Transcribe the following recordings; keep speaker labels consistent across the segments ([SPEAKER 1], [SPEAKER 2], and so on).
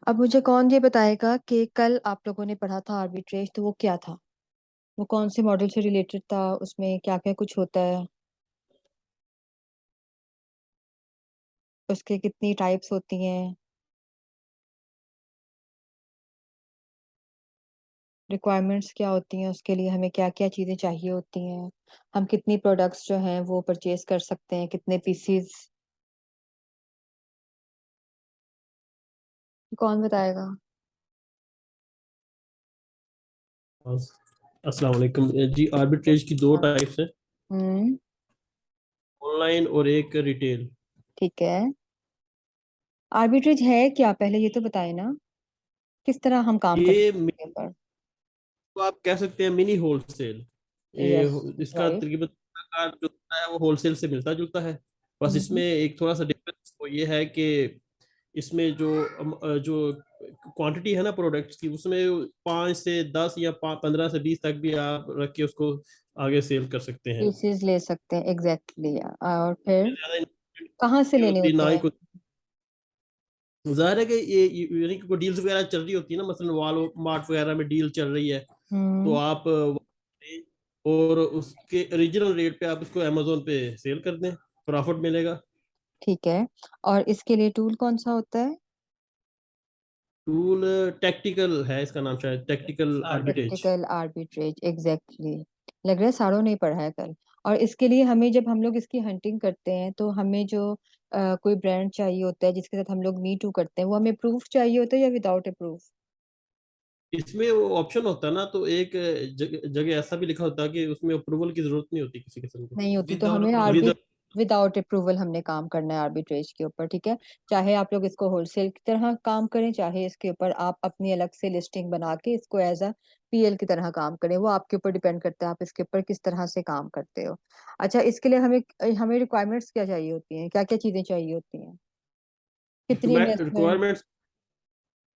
[SPEAKER 1] अब मुझे कौन ये बताएगा कि कल आप लोगों ने पढ़ा था आर्बिट्रेज, तो वो क्या था? वो कौन से मॉडल से रिलेटेड था? उसमें क्या क्या कुछ होता है? उसके कितनी टाइप्स होती हैं? रिक्वायरमेंट्स क्या होती हैं? उसके लिए हमें क्या क्या चीज़ें चाहिए होती हैं? हम कितनी प्रोडक्ट्स जो हैं वो परचेज कर सकते हैं, कितने पीसीज? कौन बताएगा?
[SPEAKER 2] अस्सलाम वालेकुम जी। आर्बिट्रेज की दो टाइप्स हैं,
[SPEAKER 1] हम्म।
[SPEAKER 2] ऑनलाइन और एक रिटेल।
[SPEAKER 1] ठीक है। आर्बिट्रेज है क्या, पहले ये तो बताए ना, किस तरह हम काम करते
[SPEAKER 2] ये
[SPEAKER 1] हैं इसके ऊपर?
[SPEAKER 2] तो आप कह सकते हैं मिनी होलसेल। ये
[SPEAKER 1] यस।
[SPEAKER 2] इसका
[SPEAKER 1] राइट।
[SPEAKER 2] तकरीबन आकार जो होता है वो होलसेल से मिलता जुलता है। बस इसमें
[SPEAKER 1] हम्म।
[SPEAKER 2] एक थोड़ा सा डिफरेंस वो ये है कि इसमें जो क्वांटिटी है ना प्रोडक्ट्स की, उसमें 5 से 10 या 15 से 20 तक भी आप रख के उसको आगे सेल कर सकते हैं।
[SPEAKER 1] पीसीज ले सकते हैं, एग्जैक्टली और फिर
[SPEAKER 2] ज्यादा investment
[SPEAKER 1] कहाँ से
[SPEAKER 2] नहीं
[SPEAKER 1] लेने
[SPEAKER 2] होती
[SPEAKER 1] होते
[SPEAKER 2] ना ही
[SPEAKER 1] हैं?
[SPEAKER 2] कुछ। जाहिर है कि यानी कि कोई डील्स वगैरह चल रही होती है ना, मसलन वॉल मार्ट वगैरह में डील चल रही है, तो
[SPEAKER 1] हम्म।
[SPEAKER 2] आप और उसके ओरिजिनल रेट पे आप उसको अमेजोन पे सेल कर दें, प्रॉफिट मिलेगा।
[SPEAKER 1] ठीक है। और इसके लिए टूल कौन सा होता है?
[SPEAKER 2] टूल टैक्टिकल है, इसका नाम शायद tactical arbitrage.
[SPEAKER 1] Practical arbitrage, exactly. लग रहा है सारों ने पढ़ा है कल। और इसके लिए हमें, जब हम लोग इसकी हंटिंग करते हैं, तो हमें जो कोई ब्रांड चाहिए होता है जिसके साथ हम लोग मी टू करते हैं, वो हमें प्रूफ चाहिए होता है या विदाउट ए प्रूफ?
[SPEAKER 2] इसमें वो ऑप्शन होता है ना, तो एक जगह ऐसा भी लिखा होता है कि उसमें अप्रूवल की जरूरत नहीं होती किसी किस्म
[SPEAKER 1] नहीं होती,
[SPEAKER 2] की।
[SPEAKER 1] तो हमें
[SPEAKER 2] विद
[SPEAKER 1] विदाउट अप्रूवल हमने काम करना है आर्बिट्रेज के ऊपर, ठीक है। चाहे आप लोग इसको होलसेल की तरह काम करें, चाहे इसके ऊपर आप अपनी अलग से लिस्टिंग बना के इसको एज अ पीएल की तरह काम करें, वो आपके ऊपर डिपेंड करता है आप इसके ऊपर किस तरह से काम करते हो। अच्छा, इसके लिए हमें हमें रिक्वायरमेंट्स क्या चाहिए होती हैं, क्या क्या चीजें चाहिए होती हैं? कितनी इन्वेस्टमेंट?
[SPEAKER 2] रिक्वायरमेंट्स,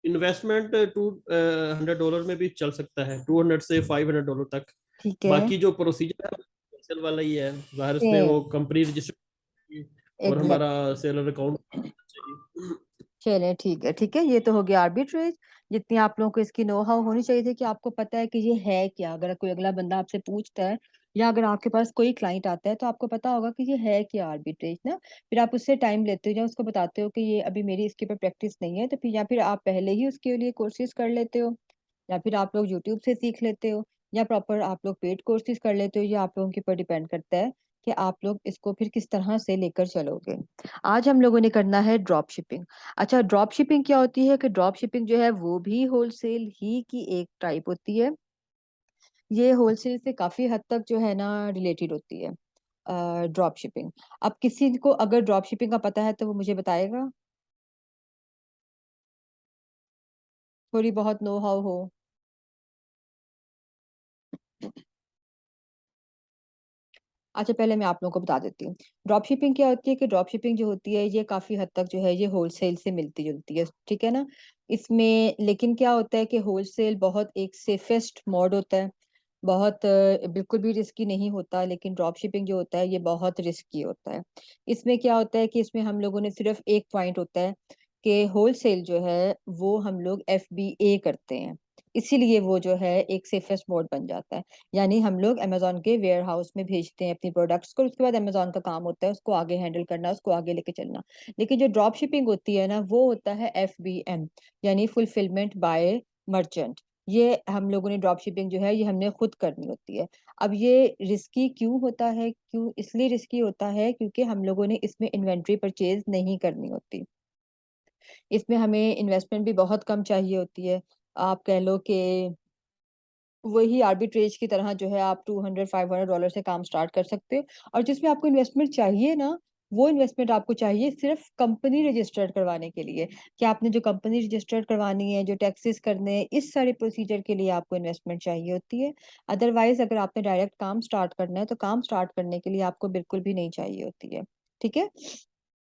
[SPEAKER 2] इन्वेस्टमेंट $200 में भी चल सकता है, $200 से $500 तक।
[SPEAKER 1] ठीक है।
[SPEAKER 2] बाकी जो प्रोसीजर है सेल वाला ही है, जाहिर उसमें
[SPEAKER 1] सेम।
[SPEAKER 2] वो कंपनी रजिस्टर और हमारा
[SPEAKER 1] एग्जैक्ट।
[SPEAKER 2] सेलर अकाउंट चाहिए।
[SPEAKER 1] चले, ठीक है ठीक है, ये तो हो गया आर्बिट्रेज। जितनी आप लोगों को इसकी नो हाउ होनी चाहिए थी कि आपको पता है कि ये है क्या, अगर कोई अगला बंदा आपसे पूछता है या अगर आपके पास कोई क्लाइंट आता है, तो आपको पता होगा कि ये है क्या आर्बिट्रेज ना। फिर आप उससे टाइम लेते हो या उसको बताते हो कि ये अभी मेरी इसके ऊपर प्रैक्टिस नहीं है, तो फिर या फिर आप पहले ही उसके लिए कोर्सेज कर लेते हो, या फिर आप लोग यूट्यूब से सीख लेते हो, या प्रॉपर आप लोग पेड कोर्सेज कर लेते हो। ये आप लोगों के ऊपर डिपेंड करता है कि आप लोग इसको फिर किस तरह से लेकर चलोगे। आज हम लोगों ने करना है ड्रॉप शिपिंग। अच्छा, ड्रॉप शिपिंग क्या होती है? कि ड्रॉप शिपिंग जो है वो भी होलसेल ही की एक टाइप होती है। ये होलसेल से काफी हद तक जो है ना रिलेटेड होती है ड्रॉप शिपिंग। अब किसी को अगर ड्रॉप शिपिंग का पता है तो वो मुझे बताएगा, थोड़ी बहुत नो हाउ हो। अच्छा, पहले मैं आप लोगों को बता देती हूँ ड्रॉप शिपिंग क्या होती है। कि ड्रॉप शिपिंग जो होती है ये काफी हद तक जो है ये होलसेल से मिलती जुलती है, ठीक है ना। इसमें लेकिन क्या होता है कि होलसेल बहुत एक सेफेस्ट मोड होता है, बहुत बिल्कुल भी रिस्की नहीं होता। लेकिन ड्रॉप शिपिंग जो होता है ये बहुत रिस्की होता है। इसमें क्या होता है कि इसमें हम लोगों ने सिर्फ एक पॉइंट होता है कि होलसेल जो है वो हम लोग FBA करते हैं, इसीलिए वो जो है एक सेफेस्ट मोड बन जाता है। यानी हम लोग अमेजोन के वेयर हाउस में भेजते हैं अपनी प्रोडक्ट्स को, उसके बाद अमेजोन का काम होता है उसको आगे हैंडल करना, उसको आगे लेके चलना। लेकिन जो ड्रॉप शिपिंग होती है ना, वो होता है FBM, यानी फुलफिलमेंट बाय मर्चेंट। ये हम लोगों ने ड्रॉप शिपिंग जो है ये हमने खुद करनी होती है। अब ये रिस्की क्यों होता है? क्यों इसलिए रिस्की होता है? क्योंकि हम लोगों ने इसमें इन्वेंट्री परचेज नहीं करनी होती। इसमें हमें इन्वेस्टमेंट भी बहुत कम चाहिए होती है। आप कह लो कि वही आर्बिट्रेज की तरह जो है आप $200-500 से काम स्टार्ट कर सकते हो। और जिसमें आपको इन्वेस्टमेंट चाहिए ना, वो इन्वेस्टमेंट आपको चाहिए सिर्फ कंपनी रजिस्टर्ड करवाने के लिए, कि आपने जो कंपनी रजिस्टर्ड करवानी है, जो टैक्सेस करने हैं, इस सारे प्रोसीजर के लिए आपको इन्वेस्टमेंट चाहिए होती है। अदरवाइज अगर आपने डायरेक्ट काम स्टार्ट करना है, तो काम स्टार्ट करने के लिए आपको बिल्कुल भी नहीं चाहिए होती है, ठीक है।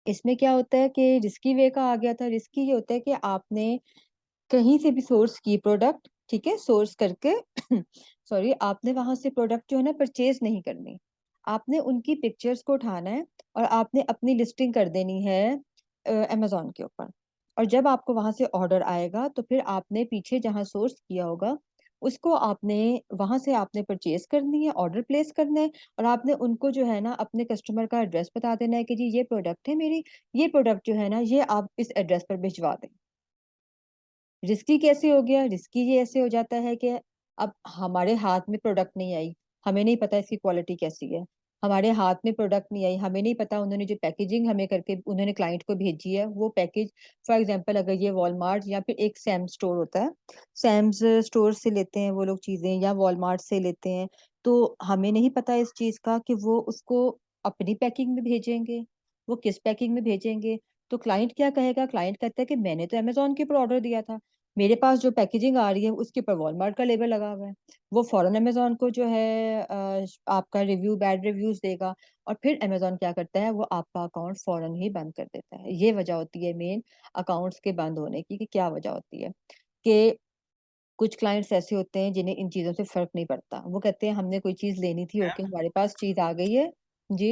[SPEAKER 1] इसमें क्या होता है कि रिस्की वे का आ गया था। रिस्की ये होता है कि आपने कहीं से भी सोर्स की प्रोडक्ट, ठीक है, सोर्स करके सॉरी, आपने वहां से प्रोडक्ट जो है ना परचेज नहीं करनी। आपने उनकी पिक्चर्स को उठाना है और आपने अपनी लिस्टिंग कर देनी है अमेजोन के ऊपर। और जब आपको वहां से ऑर्डर आएगा तो फिर आपने पीछे जहां सोर्स किया होगा उसको आपने वहां से आपने परचेज करनी है, ऑर्डर प्लेस करना है, और आपने उनको जो है ना अपने कस्टमर का एड्रेस बता देना है कि जी ये प्रोडक्ट है मेरी, ये प्रोडक्ट जो है ना ये आप इस एड्रेस पर भिजवा दें। रिस्की कैसे हो गया? रिस्की ये ऐसे हो जाता है कि अब हमारे हाथ में प्रोडक्ट नहीं आई, हमें नहीं पता इसकी क्वालिटी कैसी है, हमारे हाथ में प्रोडक्ट नहीं आई, हमें नहीं पता उन्होंने जो पैकेजिंग हमें करके उन्होंने क्लाइंट को भेजी है वो पैकेज, फॉर एग्जांपल अगर ये वॉलमार्ट या फिर एक सैम स्टोर होता है, सैम्स स्टोर से लेते हैं वो लोग चीजें या वॉलमार्ट से लेते हैं, तो हमें नहीं पता इस चीज का कि वो उसको अपनी पैकिंग में भेजेंगे, वो किस पैकिंग में भेजेंगे। तो क्लाइंट क्या कहेगा? क्लाइंट कहता है कि मैंने तो अमेजोन के ऊपर ऑर्डर दिया था, मेरे पास जो पैकेजिंग आ रही है उसके ऊपर वॉलमार्ट का लेबल लगा हुआ है। वो फौरन अमेजोन को जो है आपका रिव्यू, बैड रिव्यूज देगा, और फिर अमेजोन क्या करता है वो आपका अकाउंट फौरन ही बंद कर देता है। ये वजह होती है मेन अकाउंट्स के बंद होने की, कि क्या वजह होती है कि कुछ क्लाइंट्स ऐसे होते हैं जिन्हें इन चीजों से फर्क नहीं पड़ता, वो कहते हैं हमने कोई चीज लेनी थी, ओके हमारे पास चीज आ गई है। जी।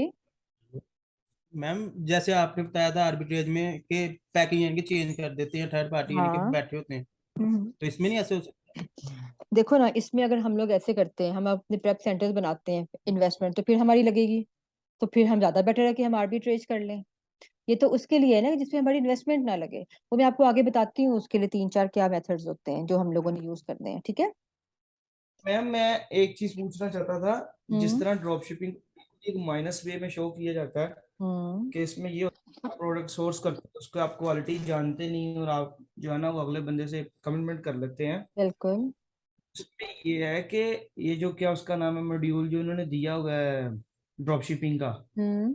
[SPEAKER 3] मैम जैसे आपने बताया था आर्बिट्रेज में कि पैकिंग यानी कि चेंज कर देते हैं, थर्ड पार्टी यानी कि
[SPEAKER 1] हाँ।
[SPEAKER 3] बैठे होते हैं,
[SPEAKER 1] हम्म।
[SPEAKER 3] तो इसमें नहीं ऐसे हो सकता?
[SPEAKER 1] देखो ना, इसमें अगर हम लोग ऐसे करते हैं, हम अपने प्रेप सेंटर्स बनाते हैं इन्वेस्टमेंट, तो फिर हमारी लगेगी, तो फिर हम ज्यादा बेटर है कि हम आर्बिट्रेज कर लें। ये तो उसके लिए है ना जिसमें हमारी इन्वेस्टमेंट ना लगे। वो मैं आपको आगे बताती हूँ उसके लिए तीन चार क्या मेथड्स होते हैं जो हम लोगों ने यूज करने हैं, ठीक है।
[SPEAKER 3] मैम मैं एक चीज पूछना चाहता था, जिस
[SPEAKER 1] हम्म।
[SPEAKER 3] तरह ड्रॉप शिपिंग एक माइनस वे में शो किया जाता है
[SPEAKER 1] हम्म।
[SPEAKER 3] कि इसमें ये प्रोडक्ट सोर्स करते हैं उसको आप क्वालिटी जानते नहीं और आप जो है ना वो अगले बंदे से कमिटमेंट कर लेते हैं।
[SPEAKER 1] बिल्कुल।
[SPEAKER 3] उसमें ये है कि ये जो क्या उसका नाम है मॉड्यूल जो उन्होंने दिया हुआ है ड्रॉप शिपिंग का,
[SPEAKER 1] हम्म।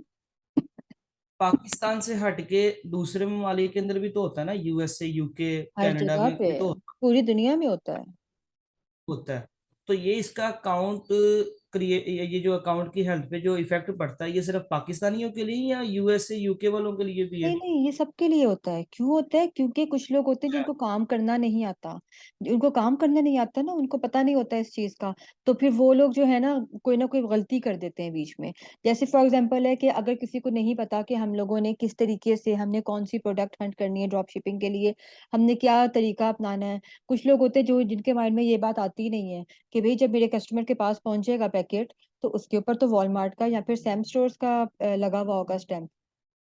[SPEAKER 3] पाकिस्तान से हटके दूसरे ममालिक के अंदर भी तो होता है ना, यूएसए यूके
[SPEAKER 1] हर
[SPEAKER 3] कनाडा
[SPEAKER 1] जगह
[SPEAKER 3] में
[SPEAKER 1] पे
[SPEAKER 3] भी तो
[SPEAKER 1] पूरी दुनिया में होता है।
[SPEAKER 3] होता है। तो ये इसका अकाउंट क्रिएट, ये जो अकाउंट की हेल्थ पे जो इफेक्ट पड़ता है ये सिर्फ पाकिस्तानियों के लिए या यूएसए यूके वालों के लिए भी है?
[SPEAKER 1] नहीं नहीं, ये सबके लिए होता है। क्यों होता है? क्योंकि कुछ लोग होते हैं जिनको काम करना नहीं आता, उनको काम करना नहीं आता ना, उनको पता नहीं होता इस चीज का, तो फिर वो लोग जो है ना कोई गलती कर देते हैं बीच में। जैसे फॉर एग्जांपल है कि अगर किसी को नहीं पता कि हम लोगों ने किस तरीके से हमने कौन सी प्रोडक्ट हंट करनी है ड्रॉप शिपिंग के लिए, हमने क्या तरीका अपनाना है। कुछ लोग होते हैं जो जिनके माइंड में ये बात आती ही नहीं है कि भाई जब मेरे कस्टमर के पास पहुंचेगा पैकेट, तो उसके ऊपर तो वॉलमार्ट का या फिर सैम स्टोर्स का लगा हुआ होगा स्टैम्प।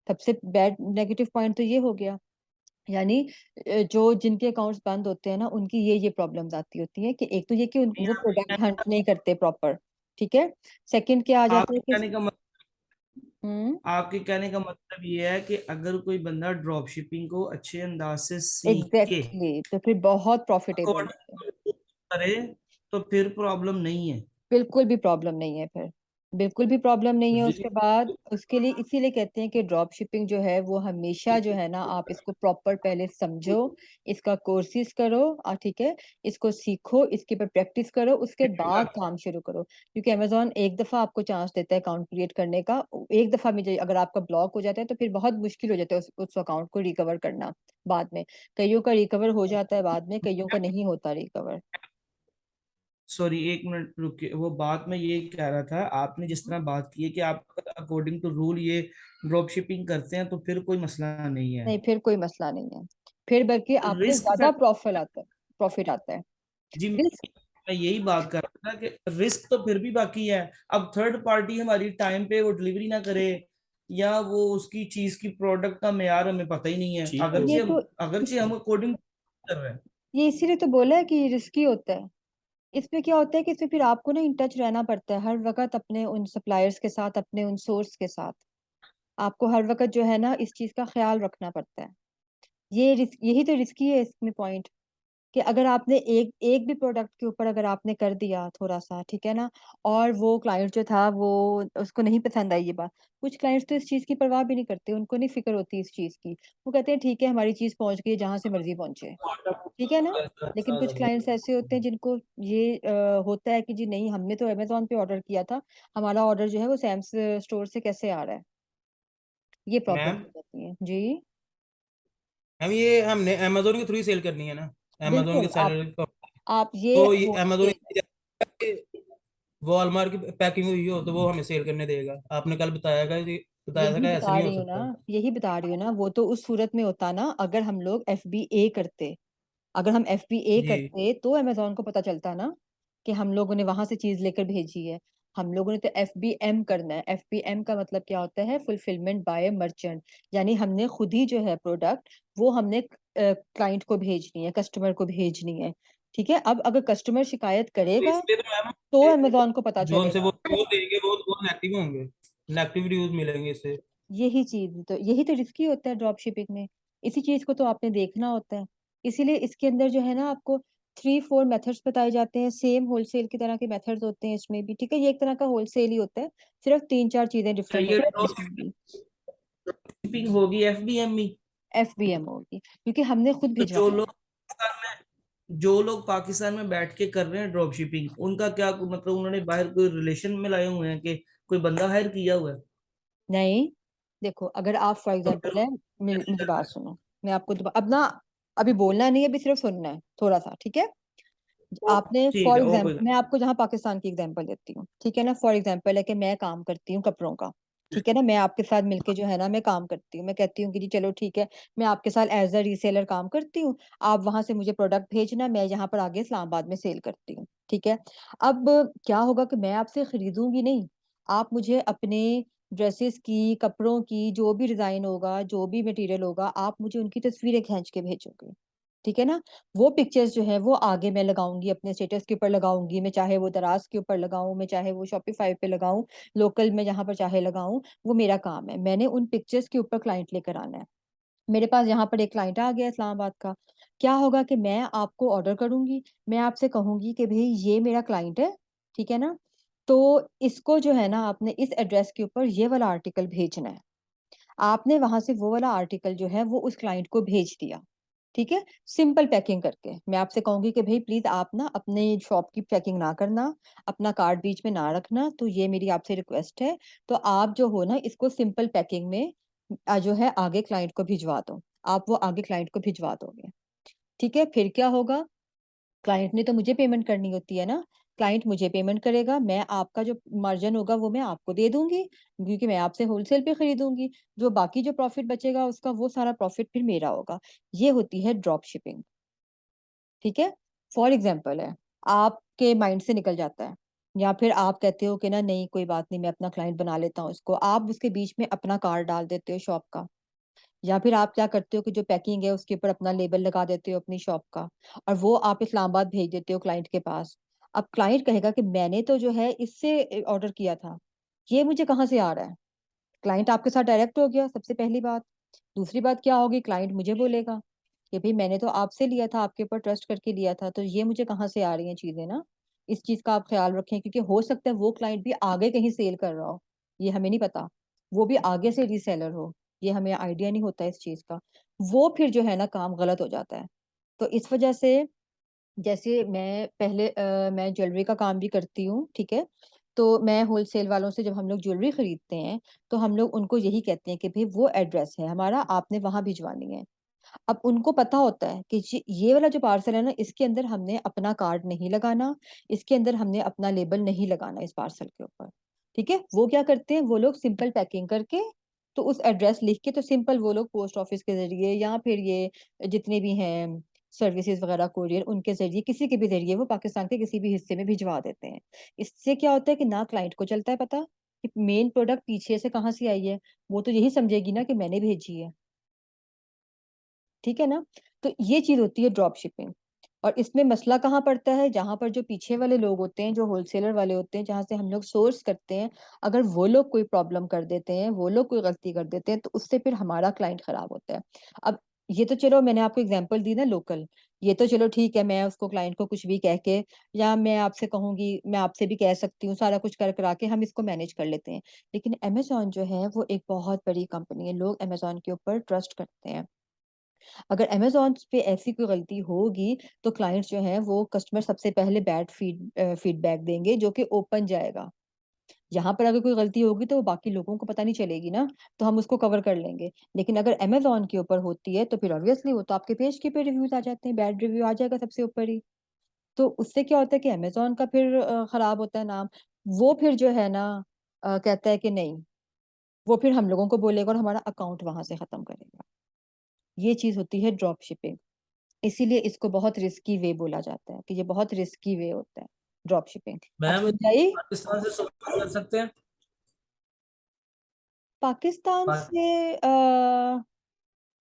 [SPEAKER 1] सबसे बैड नेगेटिव पॉइंट तो ये हो गया। यानी जो जिनके अकाउंट्स बंद होते हैं ना उनकी ये प्रॉब्लम्स आती होती है कि एक तो ये कि वो प्रोडक्ट हंट नहीं करते प्रॉपर, ठीक है। सेकंड क्या आ जाता है
[SPEAKER 3] आपके
[SPEAKER 1] कि
[SPEAKER 3] कहने का मतलब,
[SPEAKER 1] हम्म।
[SPEAKER 3] आपके कहने का मतलब ये है कि अगर कोई बंदा ड्रॉप शिपिंग को अच्छे अंदाज से सीख के
[SPEAKER 1] एग्जैक्टली exactly, तो फिर बहुत प्रॉफिटेबल है।
[SPEAKER 3] अकॉर्डिंग करे तो फिर प्रॉब्लम नहीं है।
[SPEAKER 1] बिल्कुल भी प्रॉब्लम नहीं है फिर, बिल्कुल भी प्रॉब्लम नहीं है उसके बाद। उसके लिए इसीलिए कहते हैं कि ड्रॉप शिपिंग जो है वो हमेशा जो है ना आप इसको प्रॉपर पहले समझो, इसका कोर्सेज करो, ठीक है, इसको सीखो, इसके ऊपर प्रैक्टिस करो, उसके बाद काम शुरू करो। क्योंकि अमेजोन एक दफा आपको चांस देता है अकाउंट क्रिएट करने का, एक दफा में अगर आपका ब्लॉक हो जाता है तो फिर बहुत मुश्किल हो जाता है उस अकाउंट को रिकवर करना बाद में। कईयों का रिकवर हो जाता है बाद में, कईयों का नहीं होता रिकवर।
[SPEAKER 3] सॉरी एक मिनट रुकिए, वो बात मैं ये कह रहा था, आपने जिस तरह बात की है कि आप अकॉर्डिंग टू रूल ये ड्रॉप शिपिंग करते हैं तो फिर कोई मसला नहीं है।
[SPEAKER 1] नहीं, फिर कोई मसला नहीं है, फिर बल्कि आपको
[SPEAKER 3] रिस्क
[SPEAKER 1] ज्यादा
[SPEAKER 3] फैक्टर,
[SPEAKER 1] प्रॉफिट आता है, प्रॉफिट आता है।
[SPEAKER 3] जी
[SPEAKER 1] रिस्क,
[SPEAKER 3] मैं यही बात कर रहा था कि रिस्क तो फिर भी बाकी है। अब थर्ड पार्टी हमारी टाइम पे वो डिलीवरी ना करे, या वो उसकी चीज की प्रोडक्ट का मेयार हमें पता ही नहीं है,
[SPEAKER 1] ये तो
[SPEAKER 3] अगरचे हम अकॉर्डिंग कर रहे हैं।
[SPEAKER 1] ये इसीलिए तो बोला है कि रिस्की होता है। इसमें क्या होता है कि इसमें फिर आपको ना इन टच रहना पड़ता है हर वक्त अपने उन सप्लायर्स के साथ, अपने उन सोर्स के साथ। आपको हर वक्त जो है ना इस चीज का ख्याल रखना पड़ता है। ये रिस्क, यही तो रिस्की है इसमें पॉइंट, कि अगर आपने एक एक भी प्रोडक्ट के ऊपर अगर आपने कर दिया थोड़ा सा, ठीक है ना, और वो क्लाइंट जो था वो उसको नहीं पसंद आई ये बात। कुछ क्लाइंट्स तो इस चीज की परवाह भी नहीं करते, उनको नहीं फिक्र होती इस चीज की, वो कहते हैं ठीक है हमारी चीज पहुंच गई जहां से मर्जी पहुंचे, ठीक है ना। लेकिन कुछ क्लाइंट्स ऐसे होते हैं जिनको ये होता है कि जी नहीं, हमने तो अमेजोन पे ऑर्डर किया था, हमारा ऑर्डर जो है वो सैम्स स्टोर से कैसे आ रहा है। ये प्रॉब्लम
[SPEAKER 3] मैम
[SPEAKER 1] हो जाती है जी।
[SPEAKER 3] मैम ये हमने अमेजोन के थ्रू ही सेल करनी है ना, अमेजोन के
[SPEAKER 1] बिल्कुल।
[SPEAKER 3] सेलर को,
[SPEAKER 1] आप ये
[SPEAKER 3] तो ये अमेजोन
[SPEAKER 1] होलसेल,
[SPEAKER 3] वॉलमार्ट की पैकिंग हुई हो तो वो हमें सेल करने देगा? आपने कल बताया था कि तो ऐसा क्या, ऐसा नहीं हो सकता?
[SPEAKER 1] यही बता रही हूँ ना, वो तो उस सूरत में होता ना अगर हम लोग FBA करते। अगर हम FBA
[SPEAKER 3] जी
[SPEAKER 1] करते तो अमेजोन को पता चलता ना कि हम लोगों ने वहां से चीज लेकर भेजी है। हम लोगों ने तो FBM करना है। FBM का मतलब क्या होता है? Fulfilment bye merchant. यानी हमने खुद ही जो है प्रोडक्ट वो हमने क्लाइंट को भेजनी है, कस्टमर को भेजनी है। ठीक है, अब अगर कस्टमर शिकायत
[SPEAKER 3] तो
[SPEAKER 1] करेगा
[SPEAKER 3] इसलिए तो मैम
[SPEAKER 1] तो अमेजोन को पता
[SPEAKER 3] जो उनसे वो
[SPEAKER 1] चलेगा।
[SPEAKER 3] रिव्यूज देंगे वो नेगेटिव होंगे, नेगेटिव रिव्यूज मिलेंगे इससे।
[SPEAKER 1] यही तो रिस्की होता है ड्रॉप शिपिंग में। इसी चीज को तो आपने देखना होता है। इसीलिए इसके अंदर जो है ना आपको 3-4 मेथड्स बताए जाते हैं। सेम होलसेल की तरह के मेथड्स होते हैं इसमें भी। ठीक है, ये एक तरह का होलसेल ही होता है, सिर्फ 3-4 चीजें
[SPEAKER 3] अच्छा,
[SPEAKER 1] डिफरेंट
[SPEAKER 3] ये
[SPEAKER 1] होती हैं
[SPEAKER 3] ड्रॉप
[SPEAKER 1] इसमें भी।
[SPEAKER 3] शिपिंग होगी FBM में?
[SPEAKER 1] FBM होगी क्योंकि हमने खुद
[SPEAKER 3] तो
[SPEAKER 1] भिजवाना है।
[SPEAKER 3] जो लोग पाकिस्तान में बैठ के कर रहे हैं ड्रॉप शिपिंग, उनका क्या मतलब उन्होंने बाहर कोई रिलेशन में लाए हुए हैं कि कोई बंदा हायर किया हुआ है?
[SPEAKER 1] नहीं, देखो अगर आप फॉर
[SPEAKER 3] तो
[SPEAKER 1] एग्जांपल
[SPEAKER 3] फिर
[SPEAKER 1] है, मेरी बात सुनो। मैं आपको अब ना, अभी बोलना नहीं है, अभी सिर्फ सुनना है थोड़ा सा। ठीक है, आपने
[SPEAKER 3] ठीक
[SPEAKER 1] फॉर
[SPEAKER 3] है, ओके।
[SPEAKER 1] एग्जाम्पल, मैं आपको जहाँ पाकिस्तान की एग्जांपल देती हूँ। ठीक है ना, फॉर एग्जाम्पल है कि मैं काम करती हूँ कपड़ों का। ठीक है ना, मैं आपके साथ मिलके जो है ना मैं काम करती हूँ। मैं कहती हूँ कि जी चलो ठीक है, मैं आपके साथ एज अ रीसेलर काम करती हूँ। आप वहां से मुझे प्रोडक्ट भेजना, मैं यहाँ पर आगे इस्लामाबाद में सेल करती हूँ। ठीक है, अब क्या होगा कि मैं आपसे खरीदूंगी नहीं। आप मुझे अपने ड्रेसेस की, कपड़ों की, जो भी डिजाइन होगा, जो भी मटेरियल होगा, आप मुझे उनकी तस्वीरें खींच के भेजोगे। ठीक है ना, वो पिक्चर्स जो है वो आगे मैं लगाऊंगी, अपने स्टेटस के ऊपर लगाऊंगी। मैं चाहे वो दराज के ऊपर लगाऊं, मैं चाहे वो शॉपिफाई पे लगाऊं, लोकल में जहां पर चाहे लगाऊं, वो मेरा काम है। मैंने उन पिक्चर्स के ऊपर क्लाइंट लेकर आना है। मेरे पास यहाँ पर एक क्लाइंट आ गया इस्लामाबाद का। क्या होगा कि मैं आपको ऑर्डर करूंगी, मैं आपसे कहूंगी कि भाई ये मेरा क्लाइंट है। ठीक है ना, तो इसको जो है ना आपने इस एड्रेस के ऊपर ये वाला आर्टिकल भेजना है। आपने वहां से वो वाला आर्टिकल जो है वो उस क्लाइंट को भेज दिया। ठीक है, सिंपल पैकिंग करके। मैं आपसे कहूंगी कि भाई प्लीज आप ना अपने शॉप की पैकिंग ना करना, अपना कार्ड बीच में ना रखना, तो ये मेरी आपसे रिक्वेस्ट है। तो आप जो हो ना इसको सिंपल पैकिंग में जो है आगे क्लाइंट को भिजवा दो। आप वो आगे क्लाइंट को भिजवा दोगे। ठीक है, फिर क्या होगा? क्लाइंट ने तो मुझे पेमेंट करनी होती है ना। क्लाइंट मुझे पेमेंट करेगा, मैं आपका जो मार्जिन होगा वो मैं आपको दे दूंगी, क्योंकि मैं आपसे होलसेल पे खरीदूंगी। जो बाकी जो प्रॉफिट बचेगा उसका वो सारा प्रॉफिट फिर मेरा होगा। ये होती है ड्रॉप शिपिंग। ठीक है, फॉर एग्जाम्पल है, आपके माइंड से निकल जाता है, या फिर आप कहते हो कि ना नहीं कोई बात नहीं, मैं अपना क्लाइंट बना लेता हूँ इसको। आप उसके बीच में अपना कार्ड डाल देते हो शॉप का। या फिर आप क्या करते हो कि जो पैकिंग है उसके ऊपर अपना लेबल लगा देते हो अपनी शॉप का, और वो आप इस्लामाबाद भेज देते हो क्लाइंट के पास। अब क्लाइंट कहेगा कि मैंने तो जो है इससे ऑर्डर किया था, ये मुझे कहाँ से आ रहा है? क्लाइंट आपके साथ डायरेक्ट हो गया, सबसे पहली बात। दूसरी बात क्या होगी? क्लाइंट मुझे बोलेगा कि भाई मैंने तो आपसे लिया था, आपके ऊपर ट्रस्ट करके लिया था, तो ये मुझे कहाँ से आ रही हैं चीजें ना। इस चीज का आप ख्याल रखें, क्योंकि हो सकता है वो क्लाइंट भी आगे कहीं सेल कर रहा हो, ये हमें नहीं पता। वो भी आगे से रीसेलर हो, ये हमें आइडिया नहीं होता इस चीज का। वो फिर जो है ना काम गलत हो जाता है। तो इस वजह से, जैसे मैं पहले मैं ज्वेलरी का काम भी करती हूँ। ठीक है, तो मैं होलसेल वालों से जब हम लोग ज्वेलरी खरीदते हैं तो हम लोग उनको यही कहते हैं कि भाई वो एड्रेस है हमारा, आपने वहां भिजवानी है। अब उनको पता होता है कि ये वाला जो पार्सल है ना इसके अंदर हमने अपना कार्ड नहीं लगाना, इसके अंदर हमने अपना लेबल नहीं लगाना इस पार्सल के ऊपर। ठीक है, वो क्या करते हैं, वो लोग सिंपल पैकिंग करके, तो उस एड्रेस लिख के, तो सिंपल वो लोग पोस्ट ऑफिस के जरिए या फिर ये जितने भी हैं सर्विसेज वगैरह कोरियर, उनके जरिए, किसी के भी जरिए वो पाकिस्तान के किसी भी हिस्से में भिजवा देते हैं। इससे क्या होता है कि ना क्लाइंट को चलता है पता कि मेन प्रोडक्ट पीछे से कहाँ से आई है। वो तो यही समझेगी ना कि मैंने भेजी है। ठीक है ना, तो ये चीज होती है ड्रॉप शिपिंग। और इसमें मसला कहाँ पड़ता है? जहां पर जो पीछे वाले लोग होते हैं, जो होलसेलर वाले होते हैं, जहां से हम लोग सोर्स करते हैं, अगर वो लोग कोई प्रॉब्लम कर देते हैं, वो लोग कोई गलती कर देते हैं, तो उससे फिर हमारा क्लाइंट खराब होता है। अब ये तो चलो मैंने आपको एग्जांपल दी ना लोकल, ये तो चलो ठीक है, मैं उसको क्लाइंट को कुछ भी कह के, या मैं आपसे कहूंगी, मैं आपसे भी कह सकती हूँ, सारा कुछ कर करा के हम इसको मैनेज कर लेते हैं। लेकिन अमेजोन जो है वो एक बहुत बड़ी कंपनी है, लोग अमेजोन के ऊपर ट्रस्ट करते हैं। अगर अमेजोन पे ऐसी कोई गलती होगी तो क्लाइंट्स जो हैं वो कस्टमर सबसे पहले बैड फीडबैक देंगे, जो कि ओपन जाएगा। यहाँ पर अगर कोई गलती होगी तो वो बाकी लोगों को पता नहीं चलेगी ना, तो हम उसको कवर कर लेंगे। लेकिन अगर अमेजोन के ऊपर होती है तो फिर ऑब्वियसली वो तो आपके पेज के पे रिव्यूज आ जाते हैं, बैड रिव्यू आ जाएगा सबसे ऊपर ही। तो उससे क्या होता है कि अमेजोन का फिर खराब होता है नाम। वो फिर जो है ना कहता है कि नहीं, वो फिर हम लोगों को बोलेगा और हमारा अकाउंट वहां से खत्म करेगा। ये चीज होती है ड्रॉप शिपिंग। इसीलिए इसको बहुत रिस्की वे बोला जाता है कि ये बहुत रिस्की वे होता है ड्रॉप शिपिंग। अब
[SPEAKER 3] मैम
[SPEAKER 1] समझ आई?
[SPEAKER 3] पाकिस्तान से सोर्स कर सकते हैं?
[SPEAKER 1] पाकिस्तान
[SPEAKER 3] पा-
[SPEAKER 1] से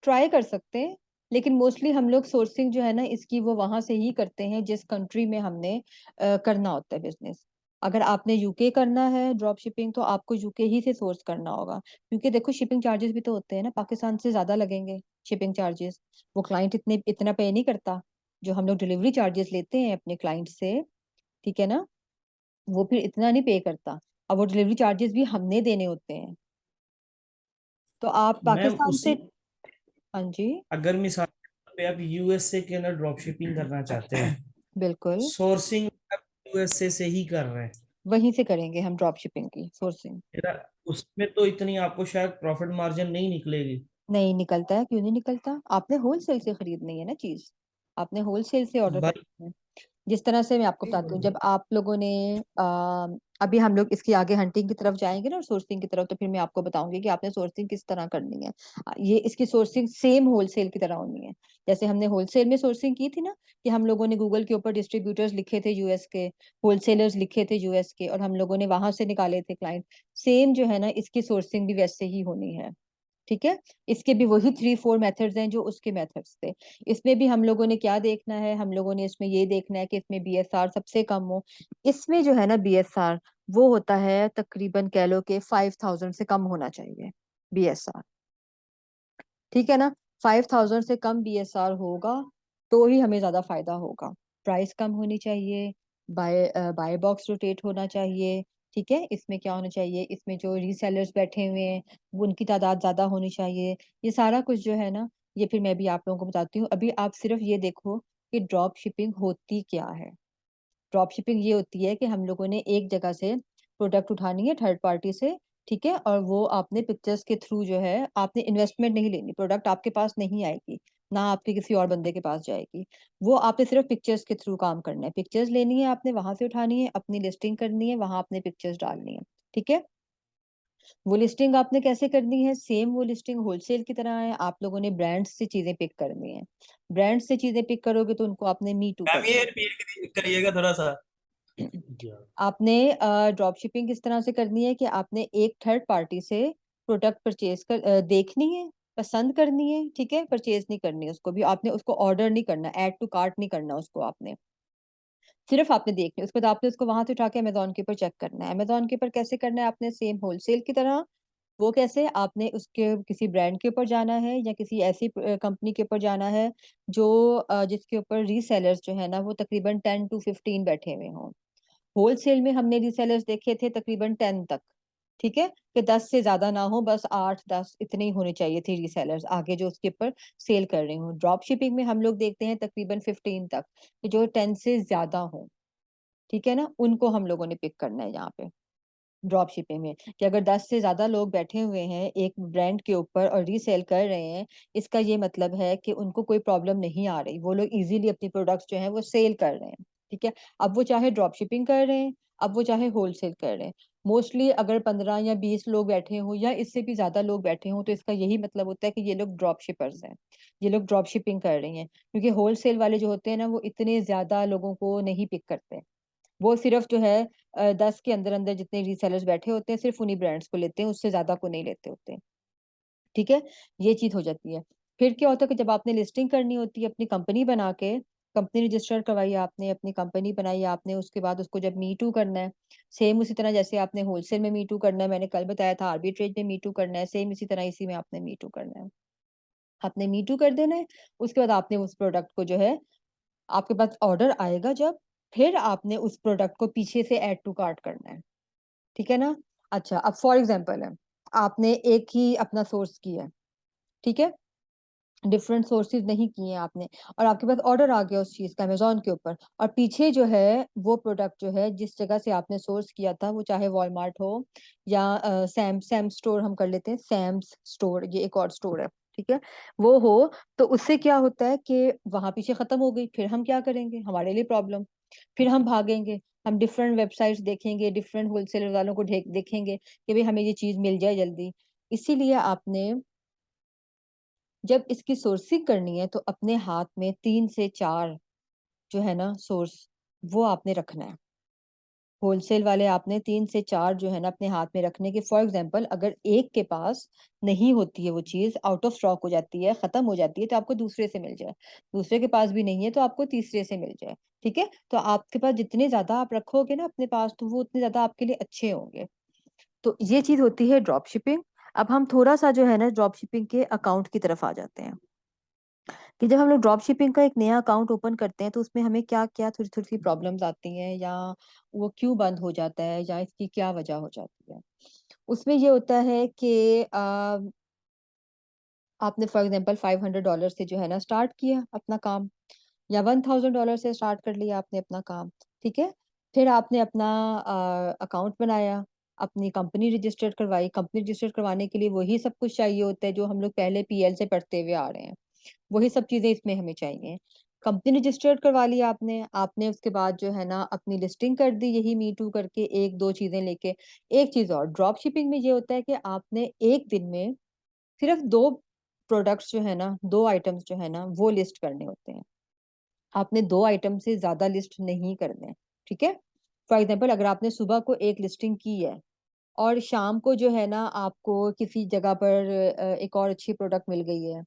[SPEAKER 1] ट्राई कर सकते हैं, लेकिन मोस्टली हम लोग सोर्सिंग जो है ना इसकी वो वहां से ही करते हैं जिस कंट्री में हमने करना होता है बिजनेस। अगर आपने यूके करना है ड्रॉप शिपिंग तो आपको यूके ही से सोर्स करना होगा, क्योंकि देखो शिपिंग चार्जेस भी तो होते हैं ना, पाकिस्तान से ज्यादा लगेंगे शिपिंग चार्जेस। वो क्लाइंट इतना पे नहीं करता जो हम लोग डिलीवरी चार्जेस लेते हैं अपने क्लाइंट से, ठीक है ना, वो फिर इतना नहीं पे करता। अब वो डिलीवरी चार्जेस भी हमने देने होते हैं। तो आप
[SPEAKER 3] मैम
[SPEAKER 1] पाकिस्तान से,
[SPEAKER 3] उसी,
[SPEAKER 1] हाँ जी,
[SPEAKER 3] अगर मिसाल पे आप यूएसए के अंदर ड्रॉप शिपिंग करना चाहते हैं,
[SPEAKER 1] बिल्कुल
[SPEAKER 3] सोर्सिंग आप यूएसए से ही कर रहे हैं,
[SPEAKER 1] वहीं से करेंगे हम ड्रॉप शिपिंग की सोर्सिंग।
[SPEAKER 3] मेरा उसमें तो इतनी आपको शायद प्रॉफिट मार्जिन नहीं निकलेगी।
[SPEAKER 1] नहीं निकलता है, क्यों नहीं निकलता? आपने होलसेल से खरीदनी है ना चीज, आपने होलसेल से ऑर्डर
[SPEAKER 3] बल्क।
[SPEAKER 1] करनी है। जिस तरह से मैं आपको बताती हूँ, जब आप लोगों ने अभी हम लोग इसकी आगे हंटिंग की तरफ जाएंगे ना और सोर्सिंग की तरफ, तो फिर मैं आपको बताऊंगी कि आपने सोर्सिंग किस तरह करनी है। ये इसकी सोर्सिंग सेम होलसेल की तरह होनी है। जैसे हमने होलसेल में सोर्सिंग की थी ना, कि हम लोगों ने गूगल के ऊपर डिस्ट्रीब्यूटर्स लिखे थे यूएस के, होलसेलर्स लिखे थे यूएस के, और हम लोगों ने वहां से निकाले थे क्लाइंट। सेम जो है ना इसकी सोर्सिंग भी वैसे ही होनी है, ठीक है। इसके भी वही 3-4 मेथड्स हैं जो उसके मेथड्स थे। इसमें भी हम लोगों ने क्या देखना है, हम लोगों ने इसमें ये देखना है कि इसमें बीएसआर सबसे कम हो। इसमें जो है ना बीएसआर वो होता है तकरीबन कह लो कि 5000 से कम होना चाहिए बीएसआर, ठीक है ना। 5000 से कम बीएसआर होगा तो ही हमें ज्यादा फायदा होगा। प्राइस कम होनी चाहिए, बाय बॉक्स रोटेट होना चाहिए, ठीक है। इसमें क्या होना चाहिए, इसमें जो रीसेलर्स बैठे हुए हैं वो उनकी तादाद ज्यादा होनी चाहिए। ये सारा कुछ जो है ना, ये फिर मैं भी आप लोगों को बताती हूँ। अभी आप सिर्फ ये देखो कि ड्रॉप शिपिंग होती क्या है। ड्रॉप शिपिंग ये होती है कि हम लोगों ने एक जगह से प्रोडक्ट उठानी है थर्ड पार्टी से, ठीक है, और वो आपने पिक्चर्स के थ्रू जो है, आपने इन्वेस्टमेंट नहीं लेनी, प्रोडक्ट आपके पास नहीं आएगी, ना आपके किसी और बंदे के पास जाएगी। वो आपने सिर्फ पिक्चर्स के थ्रू काम करना है, पिक्चर्स लेनी है आपने वहां से उठानी है, अपनी लिस्टिंग करनी है, वहां आपने पिक्चर्स डालनी है, ठीक है। वो लिस्टिंग आपने कैसे करनी है, सेम वो लिस्टिंग होलसेल की तरह है। आप लोगों ने ब्रांड्स से चीजें पिक करनी है, ब्रांड से चीजें पिक करोगे तो उनको आपने मी टू
[SPEAKER 3] मैम
[SPEAKER 1] करना
[SPEAKER 3] ये
[SPEAKER 1] है।
[SPEAKER 3] रिपीट करिएगा थोड़ा सा।
[SPEAKER 1] आपने ड्रॉप शिपिंग किस तरह से करनी है कि आपने एक थर्ड पार्टी से प्रोडक्ट परचेज कर देखनी है, पसंद करनी है, ठीक है, परचेज नहीं करनी है उसको भी, आपने उसको ऑर्डर नहीं करना, ऐड टू कार्ट नहीं करना उसको आपने, सिर्फ आपने देखनी है। उसके बाद आपने उसको वहां से उठा के अमेजोन के ऊपर चेक करना है। अमेजोन के ऊपर कैसे करना है आपने, सेम होलसेल की तरह। वो कैसे, आपने उसके किसी ब्रांड के ऊपर जाना है या किसी ऐसी कंपनी के ऊपर जाना है जो जिसके ऊपर रीसेलर्स जो है ना वो तकरीबन 10 to 15 बैठे हुए हों। होलसेल में हमने रीसेलर्स देखे थे तकरीबन 10 तक, ठीक है, कि 10 से ज्यादा ना हो, बस 8-10 इतने ही होने चाहिए थे रीसेलर्स आगे जो उसके ऊपर सेल कर रहे हो। ड्रॉप शिपिंग में हम लोग देखते हैं तकरीबन 15 तक, कि जो 10 से ज्यादा हो, ठीक है ना, उनको हम लोगों ने पिक करना है यहाँ पे ड्रॉप शिपिंग में। कि अगर 10 से ज्यादा लोग बैठे हुए हैं एक ब्रांड के ऊपर और रीसेल कर रहे हैं, इसका ये मतलब है कि उनको कोई प्रॉब्लम नहीं आ रही, वो लोग इजीली अपनी प्रोडक्ट्स जो हैं वो सेल कर रहे हैं, ठीक है। अब वो चाहे ड्रॉप शिपिंग कर रहे हैं, अब वो चाहे होलसेल कर रहे हैं, मोस्टली अगर 15 या 20 लोग बैठे हों या इससे भी ज्यादा लोग बैठे हों तो इसका यही मतलब होता है कि ये लोग ड्रॉप शिपर्स हैं, ये लोग ड्रॉप शिपिंग कर रही हैं। क्योंकि होलसेल वाले जो होते हैं ना वो इतने ज्यादा लोगों को नहीं पिक करते, वो सिर्फ जो है 10 के अंदर अंदर जितने रीसेलर्स बैठे होते हैं सिर्फ उन्हीं ब्रांड्स को लेते हैं, उससे ज्यादा को नहीं लेते होते हैं, ठीक है। ये चीज हो जाती है। फिर क्या होता है कि जब आपने लिस्टिंग करनी होती है अपनी कंपनी बना के, कंपनी रजिस्टर करवाई आपने, अपनी कंपनी बनाई आपने, उसके बाद उसको जब मी टू करना है, सेम उसी तरह जैसे आपने होलसेल में मी टू करना है, मैंने कल बताया था आर्बिट्रेज में मी टू करना है, सेम इसी तरह इसी में आपने मी टू करना है। आपने मी टू कर देना है, उसके बाद आपने उस प्रोडक्ट को जो है, आपके पास ऑर्डर आएगा जब, फिर आपने उस प्रोडक्ट को पीछे से ऐड टू कार्ट करना है, ठीक है ना। अच्छा, अब फॉर एग्जांपल है, आपने एक ही अपना सोर्स किया है, ठीक है, डिफरेंट सोर्सेज नहीं किए हैं आपने, और आपके पास ऑर्डर आ गया उस चीज का अमेजोन के ऊपर, और पीछे जो है वो प्रोडक्ट जो है जिस जगह से आपने सोर्स किया था, वो चाहे वॉलमार्ट हो या सैम स्टोर, हम कर लेते हैं सैम्स स्टोर, ये एक और स्टोर है, ठीक है, वो हो, तो उससे क्या होता है कि वहां पीछे खत्म हो गई, फिर हम क्या करेंगे, हमारे लिए प्रॉब्लम, फिर हम भागेंगे, हम डिफरेंट वेबसाइट्स देखेंगे, डिफरेंट होलसेलर वालों को देखेंगे कि भाई हमें ये चीज मिल जाए जल्दी। इसीलिए आपने जब इसकी सोर्सिंग करनी है तो अपने हाथ में 3 से 4 जो है ना सोर्स, वो आपने रखना है। होलसेल वाले आपने 3 से 4 जो है ना अपने हाथ में रखने के। फॉर एग्जांपल अगर एक के पास नहीं होती है वो चीज़, आउट ऑफ स्टॉक हो जाती है, खत्म हो जाती है, तो आपको दूसरे से मिल जाए। दूसरे के पास भी नहीं है तो आपको तीसरे से मिल जाए, ठीक है? तो आपके पास जितने ज़्यादा आप रखोगे ना अपने पास, तो वो उतने ज़्यादा आपके लिए अच्छे होंगे। तो ये चीज़ होती है ड्रॉप शिपिंग। अब हम थोड़ा-सा जो है ना ड्रॉप शिपिंग के अकाउंट की तरफ आ जाते हैं, कि जब हम लोग ड्रॉप शिपिंग का एक नया अकाउंट ओपन करते हैं तो उसमें हमें क्या-क्या थोड़ी-थोड़ी सी प्रॉब्लम्स आती हैं, या वो क्यों बंद हो जाता है, या इसकी क्या वजह हो जाती है। उसमें ये होता है कि आपने फॉर एग्जांपल $500 से जो है ना स्टार्ट किया अपना काम, या $1000 से स्टार्ट कर लिया आपने अपना काम, ठीक है? फिर आपने अपना अकाउंट बनाया, अपनी कंपनी रजिस्टर्ड करवाई। कंपनी रजिस्टर्ड करवाने के लिए वही सब कुछ चाहिए होता है जो हम लोग पहले पीएल से पढ़ते हुए आ रहे हैं। वही सब चीज़ें इसमें हमें चाहिए। कंपनी रजिस्टर्ड करवा लिया आपने, आपने उसके बाद जो है ना अपनी लिस्टिंग कर दी, यही मी टू करके 1-2 चीज़ें लेके। एक चीज़ और, ड्रॉप शिपिंग में ये होता है कि आपने एक दिन में सिर्फ़ 2 प्रोडक्ट्स जो है ना, 2 आइटम्स जो है ना, वो लिस्ट करने होते हैं। आपने 2 आइटम से ज़्यादा लिस्ट नहीं करने, ठीक है? फॉर एग्ज़ाम्पल अगर आपने सुबह को एक लिस्टिंग की है और शाम को जो है ना आपको किसी जगह पर एक और अच्छी प्रोडक्ट मिल गई है,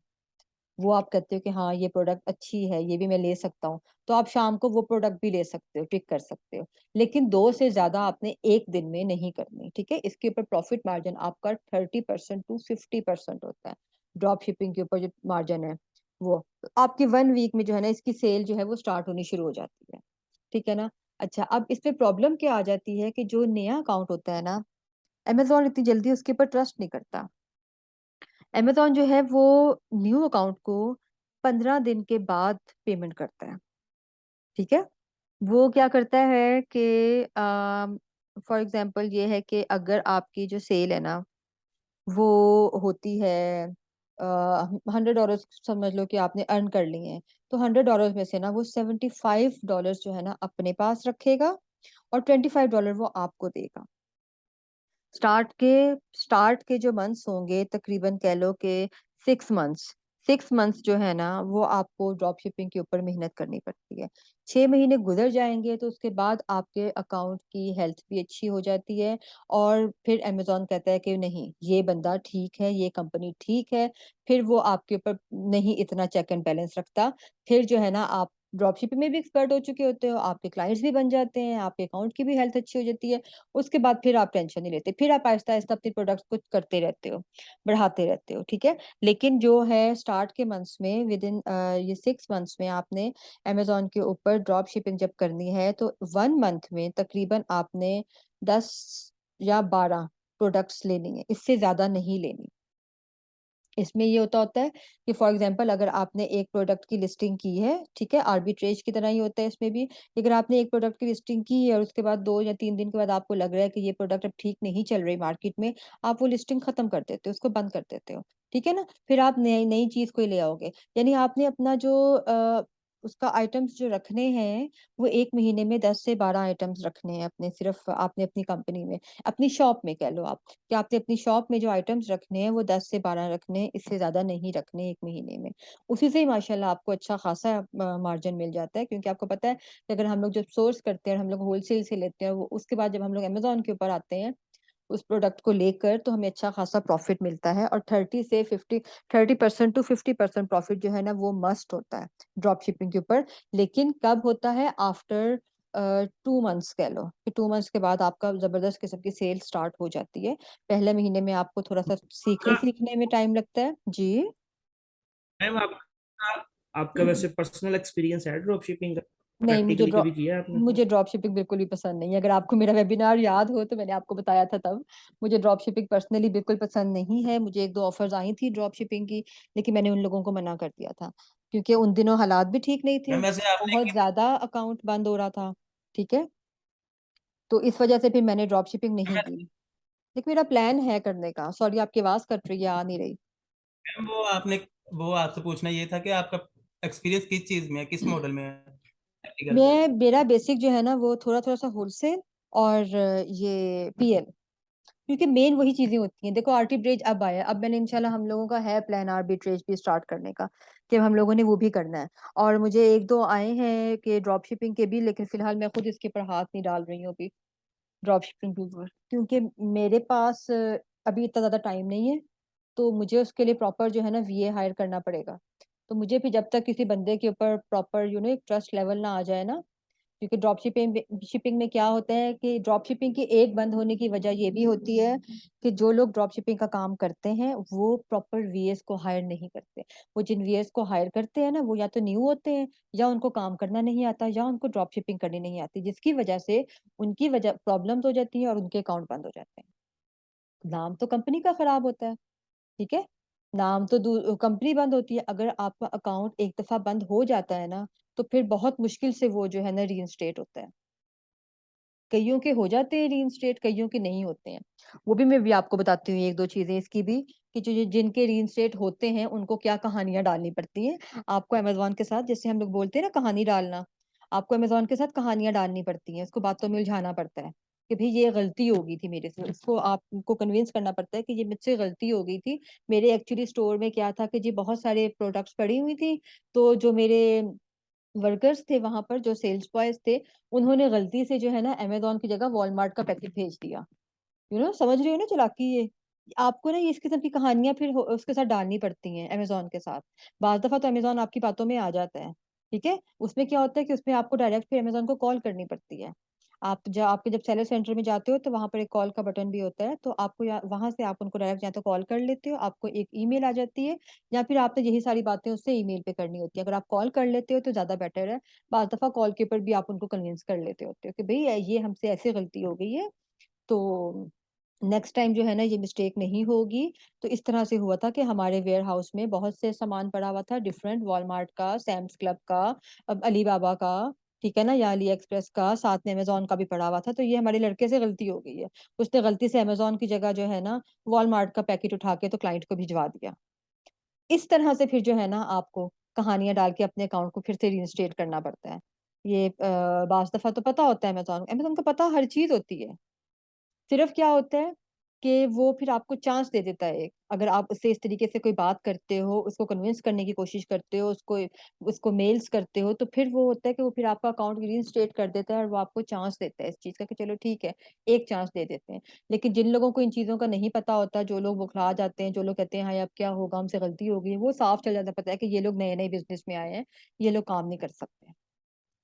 [SPEAKER 1] वो आप कहते हो कि हाँ, ये प्रोडक्ट अच्छी है, ये भी मैं ले सकता हूँ, तो आप शाम को वो प्रोडक्ट भी ले सकते हो, टिक कर सकते हो। लेकिन 2 से ज़्यादा आपने एक दिन में नहीं करनी, ठीक है? इसके ऊपर प्रॉफिट मार्जिन आपका 30% टू 50% होता है। ड्रॉप शिपिंग के ऊपर जो मार्जिन है, वो। तो आपकी 1 वीक में जो है ना इसकी सेल जो है वो स्टार्ट होनी शुरू हो जाती है, ठीक है ना? अच्छा, अब इसमें प्रॉब्लम क्या आ जाती है कि जो नया अकाउंट होता है ना, अमेज़न इतनी जल्दी उसके ऊपर ट्रस्ट नहीं करता। अमेज़न जो है वो न्यू अकाउंट को 15 दिन के बाद पेमेंट करता है, ठीक है? वो क्या करता है कि फॉर एग्ज़ाम्पल ये है कि अगर आपकी जो सेल है ना, वो होती है अ, $100 समझ लो कि आपने अर्न कर लिए हैं, तो $100 में से ना वो $75 जो है ना अपने पास रखेगा और $25 वो आपको देगा। स्टार्ट के जो मंथ्स होंगे तकरीबन कह लो कि 6 मंथ्स, 6 मंथ्स जो है ना वो आपको ड्रॉप शिपिंग के ऊपर मेहनत करनी पड़ती है। 6 महीने गुज़र जाएँगे तो उसके बाद आपके अकाउंट की हेल्थ भी अच्छी हो जाती है और फिर अमेज़न कहता है कि नहीं, ये बंदा ठीक है, ये कंपनी ठीक है, फिर वो आपके ऊपर नहीं इतना चेक एंड बैलेंस रखता। फिर जो है ना आप ड्रॉप शिपिंग में भी एक्सपर्ट हो चुके होते हो, आपके क्लाइंट्स भी बन जाते हैं, आपके अकाउंट की भी हेल्थ अच्छी हो जाती है। उसके बाद फिर आप टेंशन नहीं लेते। फिर आप आहिस्ता-आहिस्ता अपने प्रोडक्ट्स को करते रहते हो, बढ़ाते रहते हो, ठीक है? लेकिन जो है स्टार्ट के मंथ्स में विदिन ये 6 मंथ्स में आपने अमेज़न के ऊपर ड्रॉप शिपिंग जब करनी है तो 1 मंथ में तकरीबन आपने 10 या 12 प्रोडक्ट्स लेनी है, इससे ज़्यादा नहीं लेनी। इसमें ये होता है कि फॉर एग्जांपल अगर आपने एक प्रोडक्ट की लिस्टिंग की है, ठीक है? आर्बिट्रेज की तरह ही होता है इसमें भी। अगर आपने एक प्रोडक्ट की लिस्टिंग की है और उसके बाद 2 या 3 दिन के बाद आपको लग रहा है कि ये प्रोडक्ट अब ठीक नहीं चल रही मार्केट में, आप वो लिस्टिंग खत्म कर देते हो, उसको बंद कर देते हो, ठीक है ना? फिर आप नई नई चीज़ को ही ले आओगे। यानी आपने अपना जो उसका आइटम्स जो रखने हैं, वो 1 महीने में 10 से 12 आइटम्स रखने हैं अपने, सिर्फ़ आपने अपनी कंपनी में, अपनी शॉप में कह लो आप। कि आपने अपनी शॉप में जो आइटम्स रखने हैं वो 10 से 12 रखने हैं, इससे ज़्यादा नहीं रखने 1 महीने में। उसी से ही माशाल्लाह आपको अच्छा खासा मार्जिन मिल जाता है क्योंकि आपको पता है कि अगर हम लोग जब सोर्स करते हैं, हम लोग होलसेल से लेते हैं, वो उसके बाद जब हम लोग अमेज़न के ऊपर आते हैं, उस प्रोडक्ट को लेकर तो हमें अच्छा खासा प्रॉफ़िट मिलता है और 30% टू 50% प्रॉफ़िट जो है ना वो मस्ट होता है ड्रॉप शिपिंग के ऊपर। लेकिन कब होता है? आफ्टर 2 मंथ्स कह लो कि 2 मंथ्स के बाद आपका ज़बरदस्त किस्म की सेल स्टार्ट हो जाती है। पहले महीने में आपको थोड़ा-सा सीखने में टाइम लगता है। जी।
[SPEAKER 3] मैम आपका आपका वैसे पर्सनल एक्सपीरियंस है ड्रॉप शिपिंग का?
[SPEAKER 1] नहीं,
[SPEAKER 3] प्रैक्टिकली कभी किया है आपने?
[SPEAKER 1] मुझे ड्रॉप शिपिंग बिल्कुल भी पसंद नहीं है। अगर आपको मेरा वेबिनार याद हो तो मैंने आपको बताया था तब। मुझे ड्रॉप शिपिंग पर्सनली बिल्कुल पसंद नहीं है। मुझे 1-2 ऑफ़र्स आई थी ड्रॉप शिपिंग की, लेकिन मैंने उन लोगों को मना कर दिया था। क्योंकि उन दिनों हालात भी ठीक नहीं थे,
[SPEAKER 3] मैम वैसे आपने
[SPEAKER 1] बहुत ज़्यादा अकाउंट बंद हो रहा था, ठीक है? तो इस वज़ह से फिर मैंने ड्रॉप शिपिंग नहीं की। लेकिन मेरा प्लान है करने का। सॉरी आपकी आवाज़ कट रही है, आ नहीं रही।
[SPEAKER 4] मैम वो आपसे पूछना ये था कि आपका एक्सपीरियंस किस चीज में है, किस मॉडल में है प्रैक्टिकल?
[SPEAKER 1] मेरा बेसिक जो है ना वो थोड़ा-थोड़ा सा होलसेल और ये पीएल। क्योंकि मेन वही चीजें होती हैं। देखो आर्बिट्रेज अब आया, अब मैंने इंशाल्लाह हम लोगों का है प्लान आर्बिट्रेज भी स्टार्ट करने का, कि हम लोगों ने वो भी करना है। और मुझे एक दो आए हैं कि ड्रॉप शिपिंग के भी, लेकिन फिलहाल मैं खुद इसके ऊपर हाथ नहीं डाल रही हूँ अभी, ड्रॉप शिपिंग के ऊपर, क्योंकि मेरे पास अभी इतना ज्यादा टाइम नहीं है। तो मुझे उसके लिए प्रॉपर जो है ना वीए हायर करना पड़ेगा। तो मुझे भी जब तक किसी बंदे के ऊपर प्रॉपर एक ट्रस्ट लेवल ना आ जाए ना, क्योंकि ड्रॉप शिपिंग में क्या होता है कि ड्रॉप शिपिंग की एक बंद होने की वजह ये भी होती है कि जो लोग ड्रॉप शिपिंग का काम करते हैं वो प्रॉपर वीएस को हायर नहीं करते। वो जिन वीएस को हायर करते हैं ना, वो या तो न्यू होते हैं, या उनको काम करना नहीं आता, या उनको ड्रॉप शिपिंग करनी नहीं आती, जिसकी वजह से उनकी वजह प्रॉब्लम्स हो जाती है और उनके अकाउंट बंद हो जाते हैं। नाम तो कंपनी का खराब होता है, ठीक है, नाम तो कंपनी बंद होती है। अगर आपका अकाउंट एक दफा बंद हो जाता है ना, तो फिर बहुत मुश्किल से वो जो है ना रीइंस्टेट होता है। कईयों के हो जाते हैं रीइंस्टेट, कईयों के नहीं होते हैं। वो भी मैं भी आपको बताती हूँ एक दो चीजें इसकी भी, कि जो जिनके रीइंस्टेट होते हैं उनको क्या कहानियां डालनी पड़ती हैं। आपको अमेजोन के साथ, जैसे हम लोग बोलते हैं ना कहानी डालना, आपको अमेजोन के साथ कहानियां डालनी पड़ती हैं, उसको बातों में उलझाना पड़ता है कि भाई ये गलती हो गई थी मेरे से, उसको आपको कन्विंस करना पड़ता है कि ये मुझसे गलती हो गई थी। मेरे एक्चुअली स्टोर में क्या था कि जी बहुत सारे प्रोडक्ट्स पड़ी हुई थी, तो जो मेरे वर्कर्स थे वहां पर, जो सेल्स बॉयज थे, उन्होंने गलती से जो है ना अमेजोन की जगह वॉलमार्ट का पैकेट भेज दिया। समझ रहे हो ना चालाकी ये। आपको ना ये इस किस्म की कहानियां फिर उसके साथ डालनी पड़ती हैं अमेजोन के साथ। बाज दफा तो अमेजोन आपकी बातों में आ जाता है, ठीक है। उसमें क्या होता है कि उसमें आपको डायरेक्ट फिर अमेजोन को कॉल करनी पड़ती है। जब सेलर सेंटर में जाते हो तो वहां पर एक कॉल का बटन भी होता है, तो आपको वहां से आप उनको डायरेक्ट या तो कॉल कर लेते हो, आपको एक ईमेल आ जाती है, या फिर आपने यही सारी बातें उससे ईमेल पे करनी होती है। अगर आप कॉल कर लेते हो तो ज्यादा बेटर है। बाज दफा कॉल के ऊपर भी आप उनको कन्विंस कर लेते होते हो कि भाई ये हमसे ऐसे गलती हो गई है, तो नेक्स्ट टाइम जो है ना ये मिस्टेक नहीं होगी। तो इस तरह से हुआ था कि हमारे वेयर हाउस में बहुत से सामान पड़ा हुआ था, डिफरेंट, वॉलमार्ट का, सैम्स क्लब का, अब अली बाबा का, ठीक है ना, या अली एक्सप्रेस का, साथ में अमेजोन का भी पड़ा हुआ था। तो ये हमारे लड़के से गलती हो गई है, उसने गलती से अमेजोन की जगह जो है ना वॉलमार्ट का पैकेट उठा के तो क्लाइंट को भिजवा दिया। इस तरह से फिर जो है ना आपको कहानियां डाल के अपने अकाउंट को फिर से रीइंस्टेट करना पड़ता है। ये बास दफा तो पता होता है अमेजोन, अमेजोन को पता हर चीज होती है। सिर्फ क्या होता है कि वो फिर आपको चांस दे देता है एक, अगर आप उससे इस तरीके से कोई बात करते हो, उसको कन्विंस करने की कोशिश करते हो, उसको उसको मेल्स करते हो, तो फिर वो होता है कि वो फिर आपका अकाउंट रीइंस्टेट कर देता है, और वो आपको चांस देता है इस चीज का कि चलो ठीक है, एक चांस दे देते हैं। लेकिन जिन लोगों को इन चीजों का नहीं पता होता, जो लोग बुखला जाते हैं, जो लोग कहते हैं हाँ अब क्या होगा, हमसे गलती हो गई, वो साफ चल जाता है, पता है कि ये लोग नए नए बिजनेस में आए हैं, ये लोग काम नहीं कर सकते।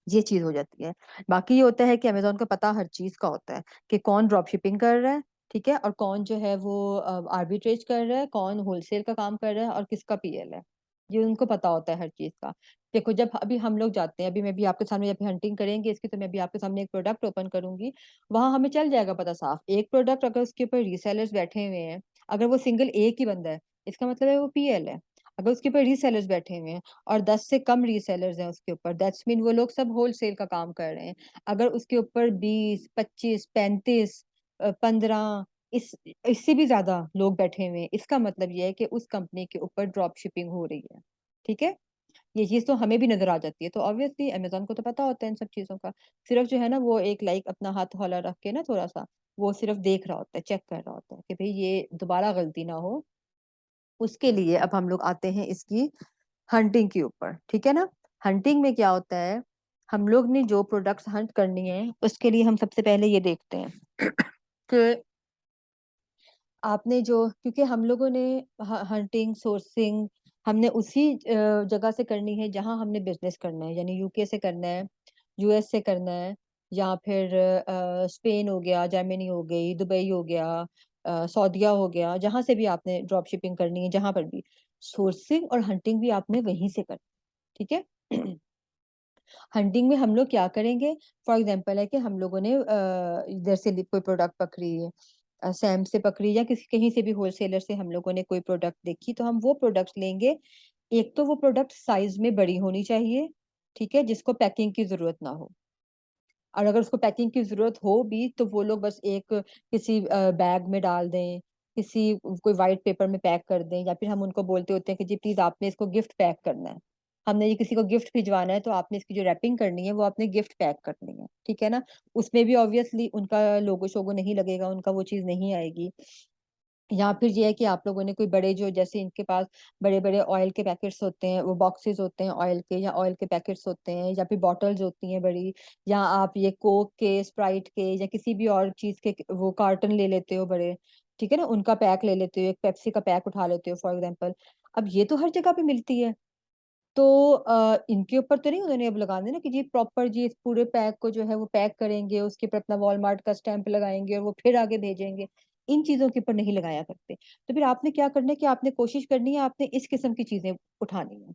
[SPEAKER 1] ये चीज हो जाती है। बाकी ये होता है कि अमेजोन को पता हर चीज का होता है कि कौन ड्रॉप शिपिंग कर रहा है, ठीक है, और कौन जो है वो आर्बिट्रेज कर रहा है, कौन होलसेल का काम कर रहा है, और किसका पीएल है। ये उनको पता होता है हर चीज का। देखो जब अभी हम लोग जाते हैं, अभी मैं भी आपके सामने जब हंटिंग करेंगे इसकी, तो मैं भी आपके सामने एक प्रोडक्ट ओपन करूंगी, वहां हमें चल जाएगा पता साफ। एक प्रोडक्ट अगर उसके ऊपर रीसेलर्स बैठे हुए हैं, अगर वो सिंगल एक ही बंदा है, इसका मतलब है वो पीएल है। अगर उसके ऊपर रीसेलर्स बैठे हुए हैं और 10 से कम रीसेलर्स हैं उसके ऊपर, दैट्स मीन वो लोग सब होलसेल का काम कर रहे हैं। अगर उसके ऊपर 20, 25, 35, 15, इस इससे भी ज्यादा लोग बैठे हुए हैं, इसका मतलब ये है कि उस कंपनी के ऊपर ड्रॉप शिपिंग हो रही है, ठीक है। ये चीज तो हमें भी नजर आ जाती है, तो ऑब्वियसली अमेजोन को तो पता होता है इन सब चीजों का। सिर्फ जो है ना वो एक लाइक अपना हाथ हौला रख के ना थोड़ा सा, वो सिर्फ देख रहा होता है, चेक कर रहा होता है कि भाई ये दोबारा गलती ना हो। उसके लिए अब हम लोग आते हैं इसकी हंटिंग के ऊपर, ठीक है ना। हंटिंग में क्या होता है, हम लोग ने जो प्रोडक्ट्स हंट करनी है उसके लिए हम सबसे पहले ये देखते हैं कि आपने जो, क्योंकि हम लोगों ने हंटिंग सोर्सिंग हमने उसी जगह से करनी है जहां हमने बिजनेस करना है, यानी यूके से करना है, यूएस से करना है, या फिर स्पेन हो गया, जर्मनी हो गई, दुबई हो गया, सऊदीया हो गया, जहां से भी आपने ड्रॉप शिपिंग करनी है, जहां पर भी सोर्सिंग और हंटिंग भी आपने वहीं से करनी है, ठीक है। हंटिंग में हम लोग क्या करेंगे, फॉर एग्जाम्पल है कि हम लोगों ने इधर से कोई प्रोडक्ट पकड़ी है, सैम से पकड़ी, या किसी कहीं से भी होलसेलर से हम लोगों ने कोई प्रोडक्ट देखी, तो हम वो प्रोडक्ट लेंगे। एक तो वो प्रोडक्ट साइज में बड़ी होनी चाहिए, ठीक है, जिसको पैकिंग की जरूरत ना हो। और अगर उसको पैकिंग की जरूरत हो भी तो वो लोग बस एक किसी बैग में डाल दें, कोई वाइट पेपर में पैक कर दें, या फिर हम उनको बोलते होते हैं कि जी प्लीज आपने इसको गिफ्ट पैक करना है, हमने ये किसी को गिफ्ट भिजवाना है तो आपने इसकी जो रैपिंग करनी है वो आपने गिफ्ट पैक करनी है, ठीक है ना। उसमें भी ऑब्वियसली उनका लोगो शोगो नहीं लगेगा, उनका वो चीज नहीं आएगी। या फिर ये है कि आप लोगों ने कोई बड़े जो जैसे इनके पास बड़े बड़े ऑयल के पैकेट्स होते हैं, वो बॉक्सेस होते हैं ऑयल के, या ऑयल के पैकेट्स होते हैं, या फिर बॉटल्स होती हैं बड़ी, या आप ये कोक के, स्प्राइट के, या किसी भी और चीज के वो कार्टन ले लेते हो बड़े, ठीक है ना, उनका पैक ले लेते हो, एक पेप्सी का पैक उठा लेते हो फॉर एग्जाम्पल। अब ये तो हर जगह पे मिलती है, तो इनके ऊपर तो नहीं उन्होंने अब लगा देना कि जी प्रॉपर जी इस पूरे पैक को जो है वो पैक करेंगे, उसके ऊपर अपना वॉलमार्ट का स्टैंप लगाएंगे और वो फिर आगे भेजेंगे। इन चीजों के ऊपर नहीं लगाया करते। तो फिर आपने क्या करना है कि आपने कोशिश करनी है, आपने इस किस्म की चीजें उठानी है।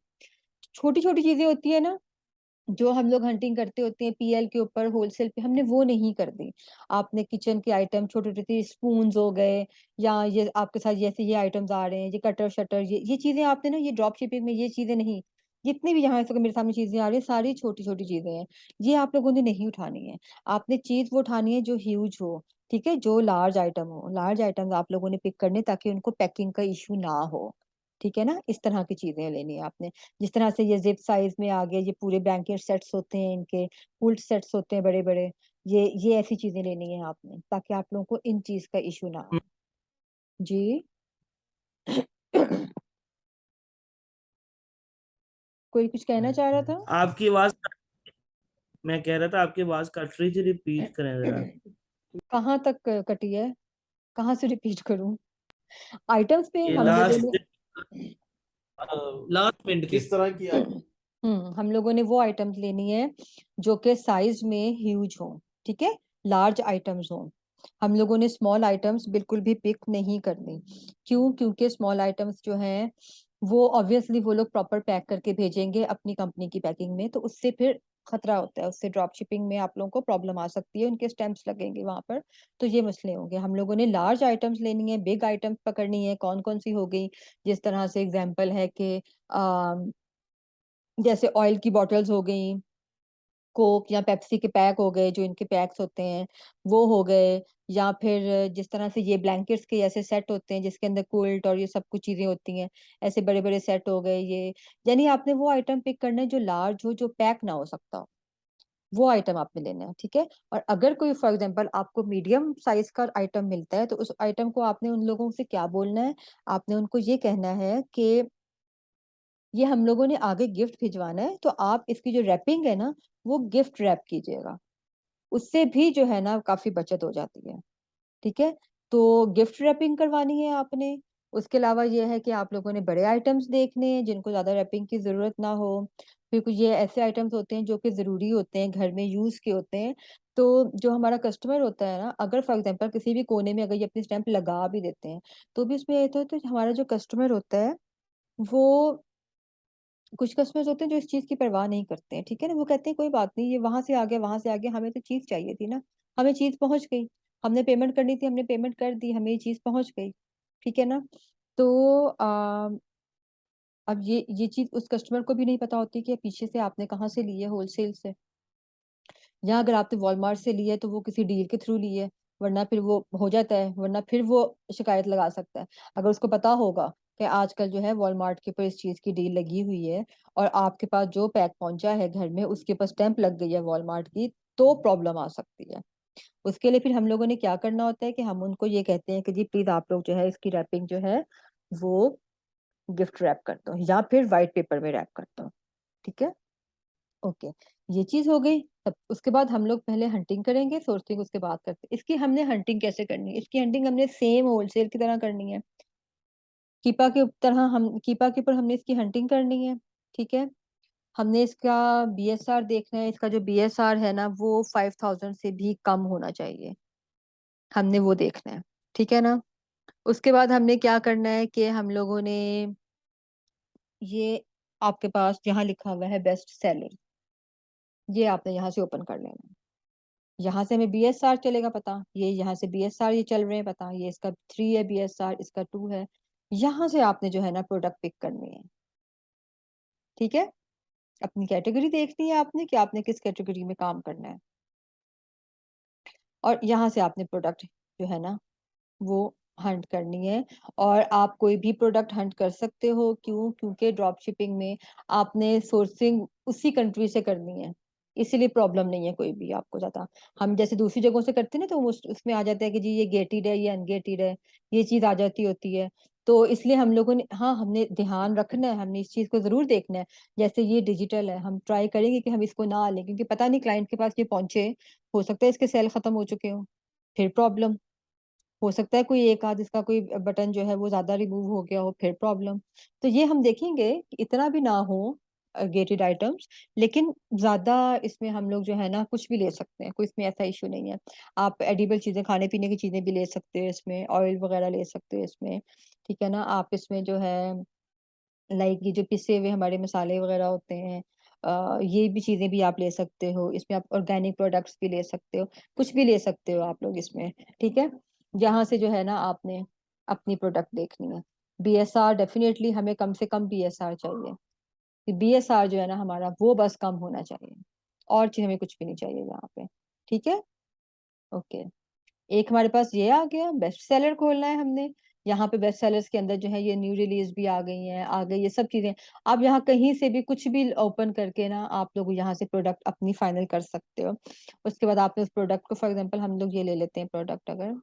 [SPEAKER 1] छोटी छोटी चीजें होती है ना जो हम लोग हंटिंग करते होते हैं पीएल के ऊपर, होलसेल पे, हमने वो नहीं कर दी। आपने किचन के आइटम, छोटे छोटे स्पून हो गए, या ये आपके साथ जैसे ये आइटम्स आ रहे हैं, ये कटर शटर, ये चीजें आपने ना, ये ड्रॉप शिपिंग में ये चीजें नहीं, जितनी भी यहाँ से मेरे सामने चीजें आ रही है सारी छोटी छोटी चीजें हैं, ये आप लोगों ने नहीं उठानी है। आपने चीज वो उठानी है जो ह्यूज हो, ठीक है, जो लार्ज आइटम हो। लार्ज आइटम आप लोगों ने पिक करने ताकि उनको पैकिंग का इशू ना हो, ठीक है ना। इस तरह की चीजें लेनी है आपने। जिस तरह से ये जिप साइज में आ गए, ये पूरे ब्लैंकेट सेट्स होते हैं, इनके फुल सेट्स होते हैं बड़े बड़े, ये ऐसी चीजें लेनी है आपने ताकि आप लोगों को इन चीज का इशू ना हो। जी। कोई कुछ कहना चाह रहा था?
[SPEAKER 3] आपकी आवाज, मैं कह रहा था आपकी आवाज कट रही थी, रिपीट करें जरा।
[SPEAKER 1] कहाँ तक कटी है, कहाँ से रिपीट करूं? आइटम्स पे
[SPEAKER 3] ये
[SPEAKER 1] हम लोगों
[SPEAKER 3] लास्ट
[SPEAKER 1] ने
[SPEAKER 2] लास्ट मिनट किस तरह की
[SPEAKER 1] हम लोगों ने वो आइटम्स लेनी है जो कि साइज में ह्यूज हो, ठीक है, लार्ज आइटम्स हो। हम लोगों ने स्मॉल आइटम्स बिल्कुल भी पिक नहीं करनी। क्यों? क्योंकि स्मॉल आइटम्स जो हैं वो ऑब्वियसली वो लोग प्रॉपर पैक करके भेजेंगे अपनी कंपनी की पैकिंग में, तो उससे फिर खतरा होता है, उससे ड्रॉप शिपिंग में आप लोगों को प्रॉब्लम आ सकती है, उनके स्टैंप्स लगेंगे वहां पर, तो ये मसले होंगे। हम लोगों ने लार्ज आइटम्स लेनी है, बिग आइटम्स पकड़नी है। कौन कौन सी हो गई? जिस तरह से एग्जांपल है कि जैसे ऑयल की बॉटल्स हो गई, कोक या पेप्सी के पैक हो गए, जो इनके पैक्स होते हैं वो हो गए, या फिर जिस तरह से ये ब्लैंकेट्स के ऐसे सेट होते हैं जिसके अंदर क्विल्ट और ये सब कुछ चीजें होती हैं, ऐसे बड़े बड़े सेट हो गए ये। यानी आपने वो आइटम पिक करना है जो लार्ज हो, जो पैक ना हो सकता हो, वो आइटम आपने लेना है, ठीक है। और अगर कोई फॉर एग्जांपल आपको मीडियम साइज का आइटम मिलता है तो उस आइटम को आपने उन लोगों से क्या बोलना है, आपने उनको ये कहना है कि ये हम लोगों ने आगे गिफ्ट भिजवाना है, तो आप इसकी जो रैपिंग है ना वो गिफ्ट रैप कीजिएगा। उससे भी जो है ना काफी बचत हो जाती है, ठीक है। तो गिफ्ट रैपिंग करवानी है आपने। उसके अलावा ये है कि आप लोगों ने बड़े आइटम्स देखने हैं जिनको ज्यादा रैपिंग की जरूरत ना हो। फिर कुछ ये ऐसे आइटम्स होते हैं जो कि जरूरी होते हैं, घर में यूज के होते हैं। तो जो हमारा कस्टमर होता है ना, अगर फॉर एग्जांपल किसी भी कोने में अगर ये अपनी स्टैंप लगा भी देते हैं तो भी उसमें ये तो हमारा जो कस्टमर होता है वो, कुछ कस्टमर्स होते हैं जो इस चीज की परवाह नहीं करते हैं, ठीक है ना। वो कहते हैं कोई बात नहीं, ये वहां से आ गया, वहां से आ गया, हमें तो चीज चाहिए थी ना, हमें चीज पहुंच गई, हमने पेमेंट करनी थी, हमने पेमेंट कर दी, हमें ये चीज पहुंच गई, ठीक है ना। तो अब ये चीज उस कस्टमर को भी नहीं पता होती कि पीछे से आपने कहाँ से ली है, होलसेल से, या अगर आपने वॉलमार्ट से ली है तो वो किसी डील के थ्रू ली है, वरना फिर वो हो जाता है, वरना फिर वो शिकायत लगा सकता है। अगर उसको पता होगा कि आजकल जो है वॉलमार्ट के ऊपर इस चीज की डील लगी हुई है और आपके पास जो पैक पहुंचा है घर में उसके ऊपर स्टैंप लग गई है वॉलमार्ट की, तो प्रॉब्लम आ सकती है। उसके लिए फिर हम लोगों ने क्या करना होता है कि हम उनको ये कहते हैं कि जी प्लीज आप लोग जो है इसकी रैपिंग जो है वो गिफ्ट रैप कर दो या फिर व्हाइट पेपर में रैप कर दो, ठीक है। ओके, ये चीज हो गई। तब उसके बाद हम लोग पहले हंटिंग करेंगे, सोर्सिंग उसके बाद करते हैं। इसकी हमने हंटिंग कैसे करनी है? इसकी हंटिंग हमने सेम होलसेल की तरह करनी है। कीपा के ऊपर हमने इसकी हंटिंग करनी है, ठीक है। हमने इसका बीएसआर देखना है, इसका जो बीएसआर है ना वो 5000 से भी कम होना चाहिए, हमने वो देखना है, ठीक है ना। उसके बाद हमने क्या करना है कि हम लोगों ने ये, आपके पास यहाँ लिखा हुआ है बेस्ट सेलर, ये आपने यहाँ से ओपन कर लेना है। यहाँ से हमें बीएसआर चलेगा पता, ये यहाँ से बीएसआर ये चल रहे हैं पता, ये इसका 3 है बीएसआर, इसका 2 है। यहाँ से आपने जो है ना प्रोडक्ट पिक करनी है, ठीक है। अपनी कैटेगरी देखनी है आपने कि आपने किस कैटेगरी में काम करना है, और यहाँ से आपने प्रोडक्ट जो है ना वो हंट करनी है, और आप कोई भी प्रोडक्ट हंट कर सकते हो। क्यों? क्योंकि ड्रॉप शिपिंग में आपने सोर्सिंग उसी कंट्री से करनी है, इसीलिए प्रॉब्लम नहीं है कोई भी आपको ज़्यादा। हम जैसे दूसरी जगहों से करते हैं ना, तो उसमें आ जाता है कि जी ये गेटेड है, ये अनगेटेड है, ये चीज़ आ जाती होती है। तो इसलिए हम लोगों ने, हाँ, हमने ध्यान रखना है, हमने इस चीज़ को ज़रूर देखना है। जैसे ये डिजिटल है, हम ट्राई करेंगे कि हम इसको ना लें, क्योंकि पता नहीं क्लाइंट के पास ये पहुंचे, हो सकता है इसके सेल खत्म हो चुके हों, फिर प्रॉब्लम। हो सकता है कोई एक आध इसका कोई बटन जो है वो ज्यादा रिमूव हो गया हो, फिर प्रॉब्लम। तो ये हम देखेंगे कि इतना भी ना हो गेटेड आइटम्स, लेकिन ज्यादा इसमें हम लोग जो है ना कुछ भी ले सकते हैं, कोई इसमें ऐसा इशू नहीं है। आप एडिबल चीजें, खाने पीने की चीजें भी ले सकते हैं इसमें, ऑयल वगैरह ले सकते हैं इसमें, ठीक है ना। आप इसमें जो है लाइक ये जो पिसे हुए हमारे मसाले वगैरह होते हैं, ये भी चीजें भी आप ले सकते हो इसमें। आप ऑर्गेनिक प्रोडक्ट्स भी ले सकते हो, कुछ भी ले सकते हो आप लोग इसमें, ठीक है। यहाँ से जो है ना आपने अपनी प्रोडक्ट देखनी है। बीएसआर डेफिनेटली हमें कम से कम बीएसआर चाहिए। बीएसआर जो है ना हमारा वो बस कम होना चाहिए, और चीज हमें कुछ भी नहीं चाहिए यहाँ पे, ठीक है। ओके, एक हमारे पास ये आ गया, बेस्ट सेलर खोलना है हमने। यहाँ पे बेस्ट सेलर्स के अंदर जो है ये न्यू रिलीज भी आ गई हैं, आ गई ये सब चीजें। आप यहाँ कहीं से भी कुछ भी ओपन करके ना आप लोग यहाँ से प्रोडक्ट अपनी फाइनल कर सकते हो। उसके बाद आपने उस प्रोडक्ट को, फॉर एग्जांपल हम लोग ये ले लेते हैं प्रोडक्ट, अगर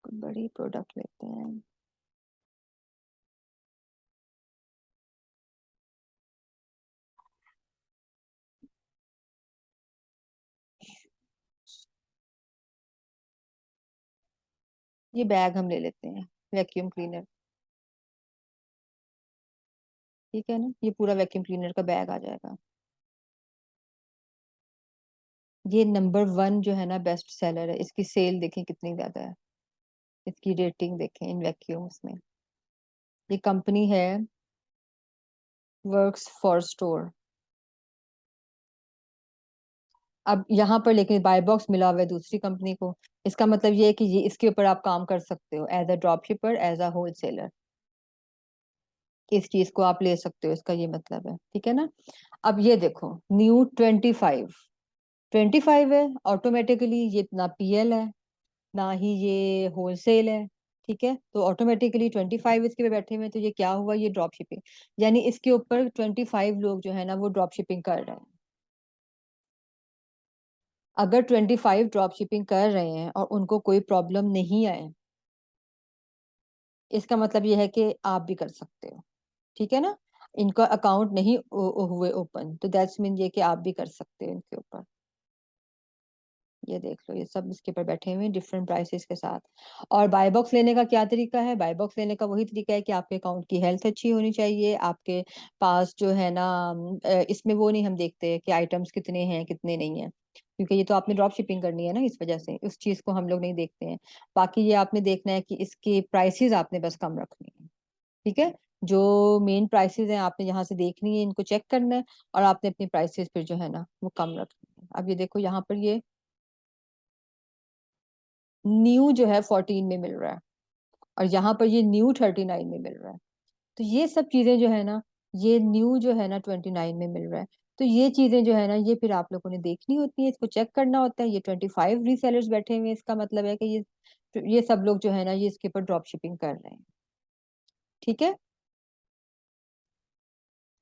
[SPEAKER 1] कोई बड़ी प्रोडक्ट लेते हैं, ये बैग हम ले लेते हैं, वैक्यूम क्लीनर, ठीक है ना। ये पूरा वैक्यूम क्लीनर का बैग आ जाएगा। ये नंबर 1 जो है ना बेस्ट सेलर है, इसकी सेल देखें कितनी ज्यादा है, इसकी रेटिंग देखें इन वैक्यूम्स में। ये कंपनी है वर्क्स फॉर स्टोर। अब यहाँ पर लेकिन बाय बॉक्स मिला हुआ है दूसरी कंपनी को, इसका मतलब ये है कि ये इसके ऊपर आप काम कर सकते हो as a drop shipper, as a wholesaler. इस चीज को आप ले सकते हो, इसका ये मतलब है, ठीक है ना। अब ये देखो न्यू 25 है, ऑटोमेटिकली ये ना पीएल है ना ही ये होलसेल है, ठीक है। तो ऑटोमेटिकली 25 इसके पे बैठे हुए हैं, तो ये क्या हुआ, ये ड्रॉप शिपिंग, यानी इसके ऊपर 25 लोग जो है ना वो ड्रॉप शिपिंग कर रहे हैं। अगर 25 ड्रॉप शिपिंग कर रहे हैं और उनको कोई प्रॉब्लम नहीं आए, इसका मतलब ये है कि आप भी कर सकते हो, ठीक है ना। इनका अकाउंट नहीं हुए ओपन, तो दैट्स मीन ये कि आप भी कर सकते हो इनके ऊपर। ये देख लो, ये सब इसके ऊपर बैठे हुए हैं डिफरेंट प्राइसेस के साथ। और बाय बॉक्स लेने का क्या तरीका है? बाय बॉक्स लेने का वही तरीका है कि आपके अकाउंट की हेल्थ अच्छी होनी चाहिए, आपके पास जो है ना इसमें वो नहीं हम देखते कि आइटम्स कितने हैं कितने नहीं है, क्योंकि ये तो आपने ड्रॉप शिपिंग करनी है ना, इस वजह से उस चीज को हम लोग नहीं देखते हैं। बाकी ये आपने देखना है कि इसके प्राइसेस आपने बस कम रखनी है, ठीक है। जो मेन प्राइसेस हैं आपने यहाँ से देखनी है, इनको चेक करना है, और आपने अपनी प्राइसेस फिर जो है ना वो कम रखनी है। अब ये देखो यहाँ पर ये न्यू जो है 14 में मिल रहा है, और यहाँ पर ये न्यू 39 में मिल रहा है। तो ये सब चीजें जो है ना, ये न्यू जो है ना 29 में मिल रहा है। तो ये चीजें जो है ना ये फिर आप लोगों ने देखनी होती है, इसको चेक करना होता है। ये 25 रीसेलर्स बैठे हुए हैं, इसका मतलब है कि ये सब लोग जो है ना ये इसके ऊपर ड्रॉप शिपिंग कर रहे हैं, ठीक है।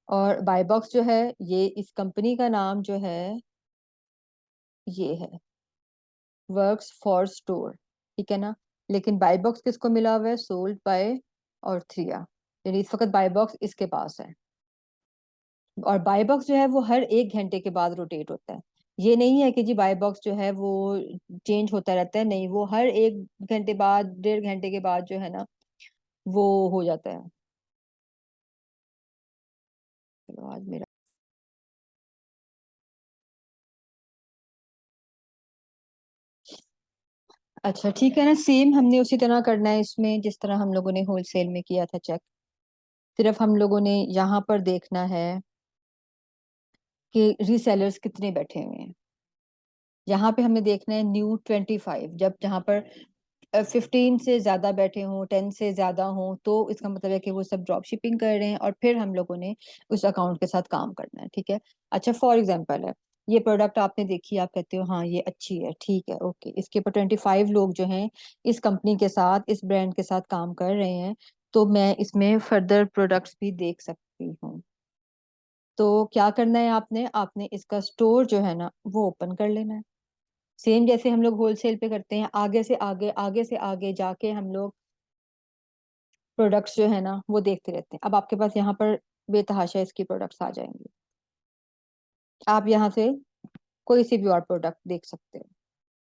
[SPEAKER 1] और बाय बॉक्स जो है, ये इस कंपनी का नाम जो है ये है वर्क्स फॉर स्टोर, ठीक है ना। लेकिन बाय बॉक्स किसको मिला हुआ है? सोल्ड बाय और थ्रिया, यानी इस वक्त बाय बॉक्स इसके पास है। और बाय बॉक्स जो है वो हर 1 घंटे के बाद रोटेट होता है। ये नहीं है कि जी बाय बॉक्स जो है वो चेंज होता रहता है, नहीं, वो हर 1 घंटे बाद, 1.5 घंटे के बाद जो है ना वो हो जाता है। चलो आज मेरा, अच्छा ठीक है ना, सेम हमने उसी तरह करना है इसमें जिस तरह हम लोगों ने होलसेल में किया था चेक। सिर्फ हम लोगों ने यहाँ पर देखना है कि रीसेलर्स कितने बैठे हुए हैं। यहाँ पे हमने देखना है न्यू 25, जब जहाँ पर 15 से ज्यादा बैठे हों, 10 से ज्यादा हों, तो इसका मतलब है कि वो सब ड्रॉप शिपिंग कर रहे हैं, और फिर हम लोगों ने उस अकाउंट के साथ काम करना है, ठीक है। अच्छा फॉर एग्जांपल है, ये प्रोडक्ट आपने देखी, आप कहते हो हाँ ये अच्छी है, ठीक है, ओके, इसके ऊपर 25 लोग जो हैं इस कंपनी के साथ, इस ब्रांड के साथ काम कर रहे हैं, तो मैं इसमें फर्दर प्रोडक्ट्स भी देख सकती हूँ। तो क्या करना है आपने, आपने इसका स्टोर जो है ना वो ओपन कर लेना है। सेम जैसे हम लोग होलसेल पे करते हैं, आगे से आगे, आगे से आगे जाके हम लोग प्रोडक्ट्स जो है ना वो देखते रहते हैं। अब आपके पास यहाँ पर बेतहाशा इसकी प्रोडक्ट्स आ जाएंगे, आप यहाँ से कोई सी भी और प्रोडक्ट देख सकते हो,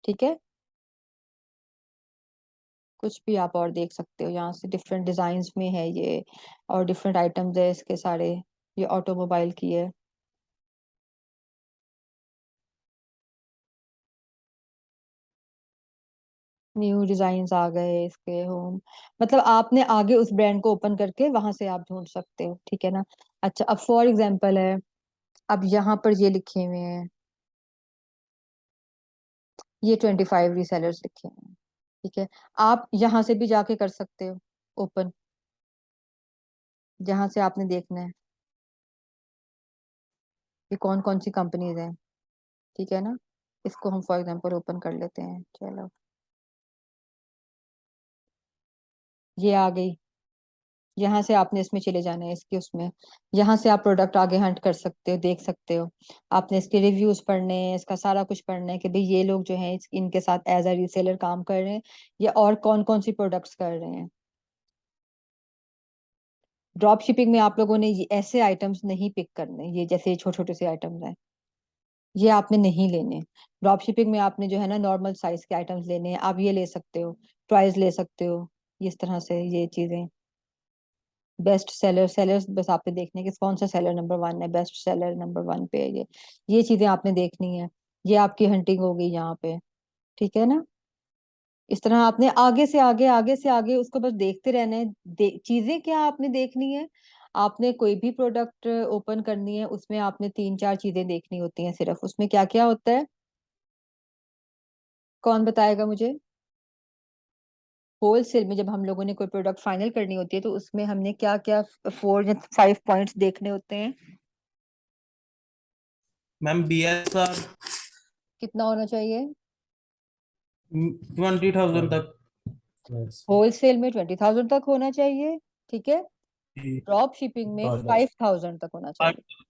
[SPEAKER 1] ठीक है, कुछ भी आप और देख सकते हो यहाँ से, डिफरेंट डिजाइन्स में है ये, और डिफरेंट आइटम्स है इसके सारे, ये ऑटोमोबाइल की है। न्यू डिजाइन्स आ गए इसके होम, मतलब आपने आगे उस ब्रांड को ओपन करके वहां से आप ढूंढ सकते हो, ठीक है ना। अच्छा, अब फॉर एग्जांपल है, अब यहाँ पर ये लिखे हुए हैं, ये 25 रीसेलर्स लिखे हुए हैं, ठीक है, आप यहाँ से भी जाके कर सकते हो ओपन, जहाँ से आपने देखना है कि कौन कौन सी कंपनीज हैं, ठीक है ना। इसको हम फॉर एग्जांपल ओपन कर लेते हैं, चलो ये आ गई, यहाँ से आपने इसमें चले जाना है, इसके उसमें, यहाँ से आप प्रोडक्ट आगे हंट कर सकते हो, देख सकते हो, आपने इसके रिव्यूज पढ़ने हैं, इसका सारा कुछ पढ़ना है कि भाई ये लोग जो हैं इनके साथ एज अ रीसेलर काम कर रहे हैं, या और कौन कौन सी प्रोडक्ट्स कर रहे हैं। ड्रॉप शिपिंग में आप लोगों ने ये ऐसे आइटम्स नहीं पिक करने, ये जैसे छोटे छोटे से आइटम्स हैं, ये आपने नहीं लेने। ड्रॉप शिपिंग में आपने जो है ना नॉर्मल साइज के आइटम्स लेने हैं, आप ये ले सकते हो, टॉयज ले सकते हो, इस तरह से ये चीजें। बेस्ट सेलर, सेलर्स बस आपने देखने कि कौन सा सेलर नंबर 1 है, बेस्ट सेलर नंबर 1 पे है ये चीजें आपने देखनी है। ये आपकी हंटिंग होगी यहाँ पे, ठीक है ना। इस तरह आपने आगे से आगे, आगे से आगे उसको बस देखते रहना है। चीजें क्या आपने देखनी है, आपने कोई भी प्रोडक्ट ओपन करनी है उसमें आपने 3-4 चीजें देखनी होती हैं सिर्फ, उसमें क्या क्या होता है, कौन बताएगा मुझे। होलसेल में जब हम लोगों ने कोई प्रोडक्ट फाइनल करनी होती है तो उसमें हमने क्या क्या 4 या 5 पॉइंट्स देखने होते हैं।
[SPEAKER 4] मैम BSR
[SPEAKER 1] कितना होना चाहिए,
[SPEAKER 4] 20,000 तक।
[SPEAKER 1] होलसेल में 20,000 तक होना चाहिए, ठीक है,
[SPEAKER 4] जी।
[SPEAKER 1] ड्रॉप शिपिंग में 5,000 तक होना
[SPEAKER 4] हाँ,
[SPEAKER 1] चाहिए,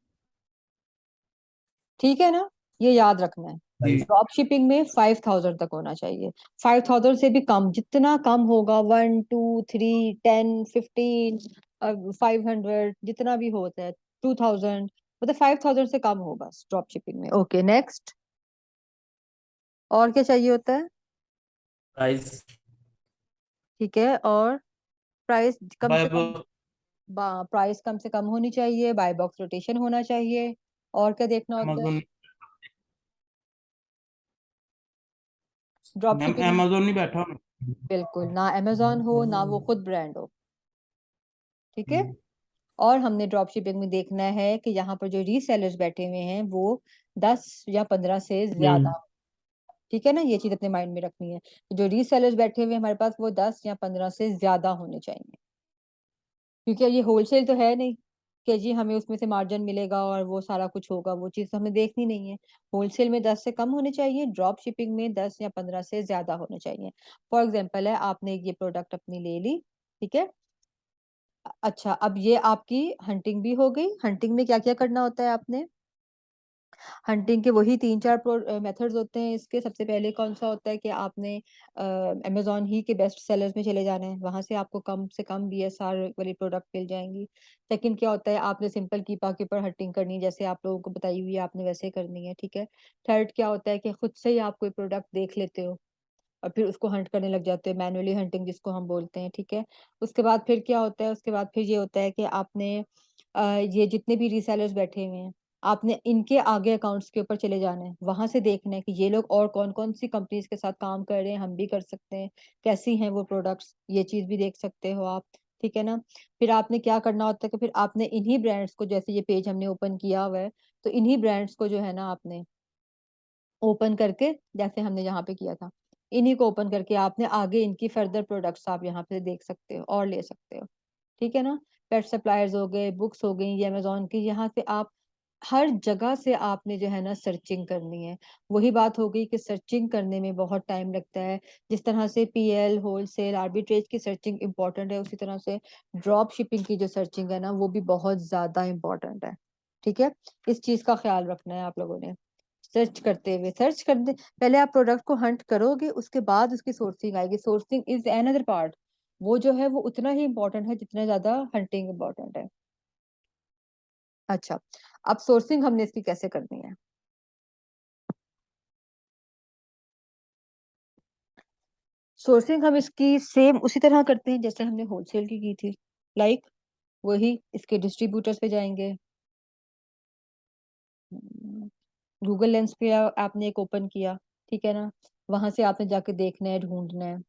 [SPEAKER 1] ठीक है ना, ये याद रखना है।
[SPEAKER 4] जी।
[SPEAKER 1] ड्रॉप शिपिंग में 5,000 तक होना चाहिए, 5,000 से भी कम, जितना कम होगा, 1, 2, 3, 10, 15, 500, जितना भी होता है, 2,000, मतलब 5,000 से कम हो बस ड्रॉप शिपिंग में। ओके, नेक्स्ट, और क्या चाहिए होता है,
[SPEAKER 4] प्राइस
[SPEAKER 1] ठीक है, और प्राइस कम
[SPEAKER 4] बाय
[SPEAKER 1] से कम, प्राइस कम से कम होनी चाहिए, बाय बॉक्स रोटेशन होना चाहिए, और क्या देखना होता है
[SPEAKER 4] अमेजोन।
[SPEAKER 1] ड्रॉप
[SPEAKER 4] मैम
[SPEAKER 1] शिपिंग में।
[SPEAKER 4] अमेजोन नहीं बैठा हूँ।
[SPEAKER 1] बिल्कुल ना अमेजोन हो ना वो खुद ब्रांड हो, ठीक है।
[SPEAKER 4] जी।
[SPEAKER 1] और हमने ड्रॉप शिपिंग में देखना है कि यहाँ पर जो रीसेलर्स बैठे हुए हैं वो 10 या 15 से ज्यादा, ठीक है ना, ये चीज अपने माइंड में रखनी है। जो रीसेलर्स बैठे हुए हैं हमारे पास वो 10 या 15 से ज्यादा होने चाहिए, क्योंकि ये होलसेल तो है नहीं कि जी हमें उसमें से मार्जिन मिलेगा और वो सारा कुछ होगा, वो चीज तो हमें देखनी नहीं है। होलसेल में 10 से कम होने चाहिए, ड्रॉप शिपिंग में 10 या 15 से ज्यादा होने चाहिए। फॉर एग्जाम्पल है, आपने ये प्रोडक्ट अपनी ले ली, ठीक है। अच्छा, अब ये आपकी हंटिंग भी हो गई। हंटिंग में क्या क्या करना होता है आपने, हंटिंग के वही 3-4 मेथड्स होते हैं इसके। सबसे पहले कौन सा होता है कि आपने अमेजोन ही के बेस्ट सेलर्स में चले जाना है, वहां से आपको कम से कम BSR वाली प्रोडक्ट मिल जाएंगी। सेकंड क्या होता है, आपने सिंपल कीपा के ऊपर हंटिंग करनी है, जैसे आप लोगों को बताई हुई है आपने वैसे करनी है, ठीक है। थर्ड क्या होता है कि खुद से ही आप कोई प्रोडक्ट देख लेते हो और फिर उसको हंट करने लग जाते हैं, मैनुअली हंटिंग जिसको हम बोलते हैं, ठीक है। उसके बाद फिर क्या होता है, उसके बाद फिर ये होता है कि आपने ये जितने भी रीसेलर्स बैठे हुए हैं, आपने इनके आगे अकाउंट्स के ऊपर चले जाना है, वहां से देखना है कि ये लोग और कौन कौन सी कंपनीज के साथ काम कर रहे हैं, हम भी कर सकते हैं, कैसी हैं वो प्रोडक्ट्स, ये चीज भी देख सकते हो आप, ठीक है ना। फिर आपने क्या करना होता है कि फिर आपने इन्हीं ब्रांड्स को, जैसे ये पेज हमने ओपन किया हुआ है, तो इन्हीं ब्रांड्स को जो है ना आपने ओपन करके, जैसे हमने यहाँ पे किया था, इन्हीं को ओपन करके आपने आगे इनकी फर्दर प्रोडक्ट्स आप यहाँ पे देख सकते हो और ले सकते हो, ठीक है ना। पेट सप्लायर्स हो गए, बुक्स हो गई, ये अमेजोन की, यहाँ से आप हर जगह से आपने जो है ना सर्चिंग करनी है। वही बात हो गई कि सर्चिंग करने में बहुत टाइम लगता है। जिस तरह से पीएल, होलसेल, आर्बिट्रेज की सर्चिंग इम्पोर्टेंट है, उसी तरह से ड्रॉप शिपिंग की जो सर्चिंग है ना वो भी बहुत ज्यादा इम्पोर्टेंट है। ठीक है, इस चीज का ख्याल रखना है आप लोगों ने। सर्च करते पहले आप प्रोडक्ट को हंट करोगे, उसके बाद उसकी सोर्सिंग आएगी। सोर्सिंग इज अनदर पार्ट, वो जो है वो उतना ही इम्पोर्टेंट है जितना ज्यादा हंटिंग इम्पोर्टेंट है। अच्छा, अब सोर्सिंग हमने इसकी कैसे करनी है? सोर्सिंग हम इसकी सेम उसी तरह करते हैं जैसे हमने होलसेल की थी। लाइक वही इसके डिस्ट्रीब्यूटर्स पे जाएंगे। गूगल लेंस पे आपने एक ओपन किया, ठीक है ना, वहां से आपने जाके देखना है, ढूंढना है।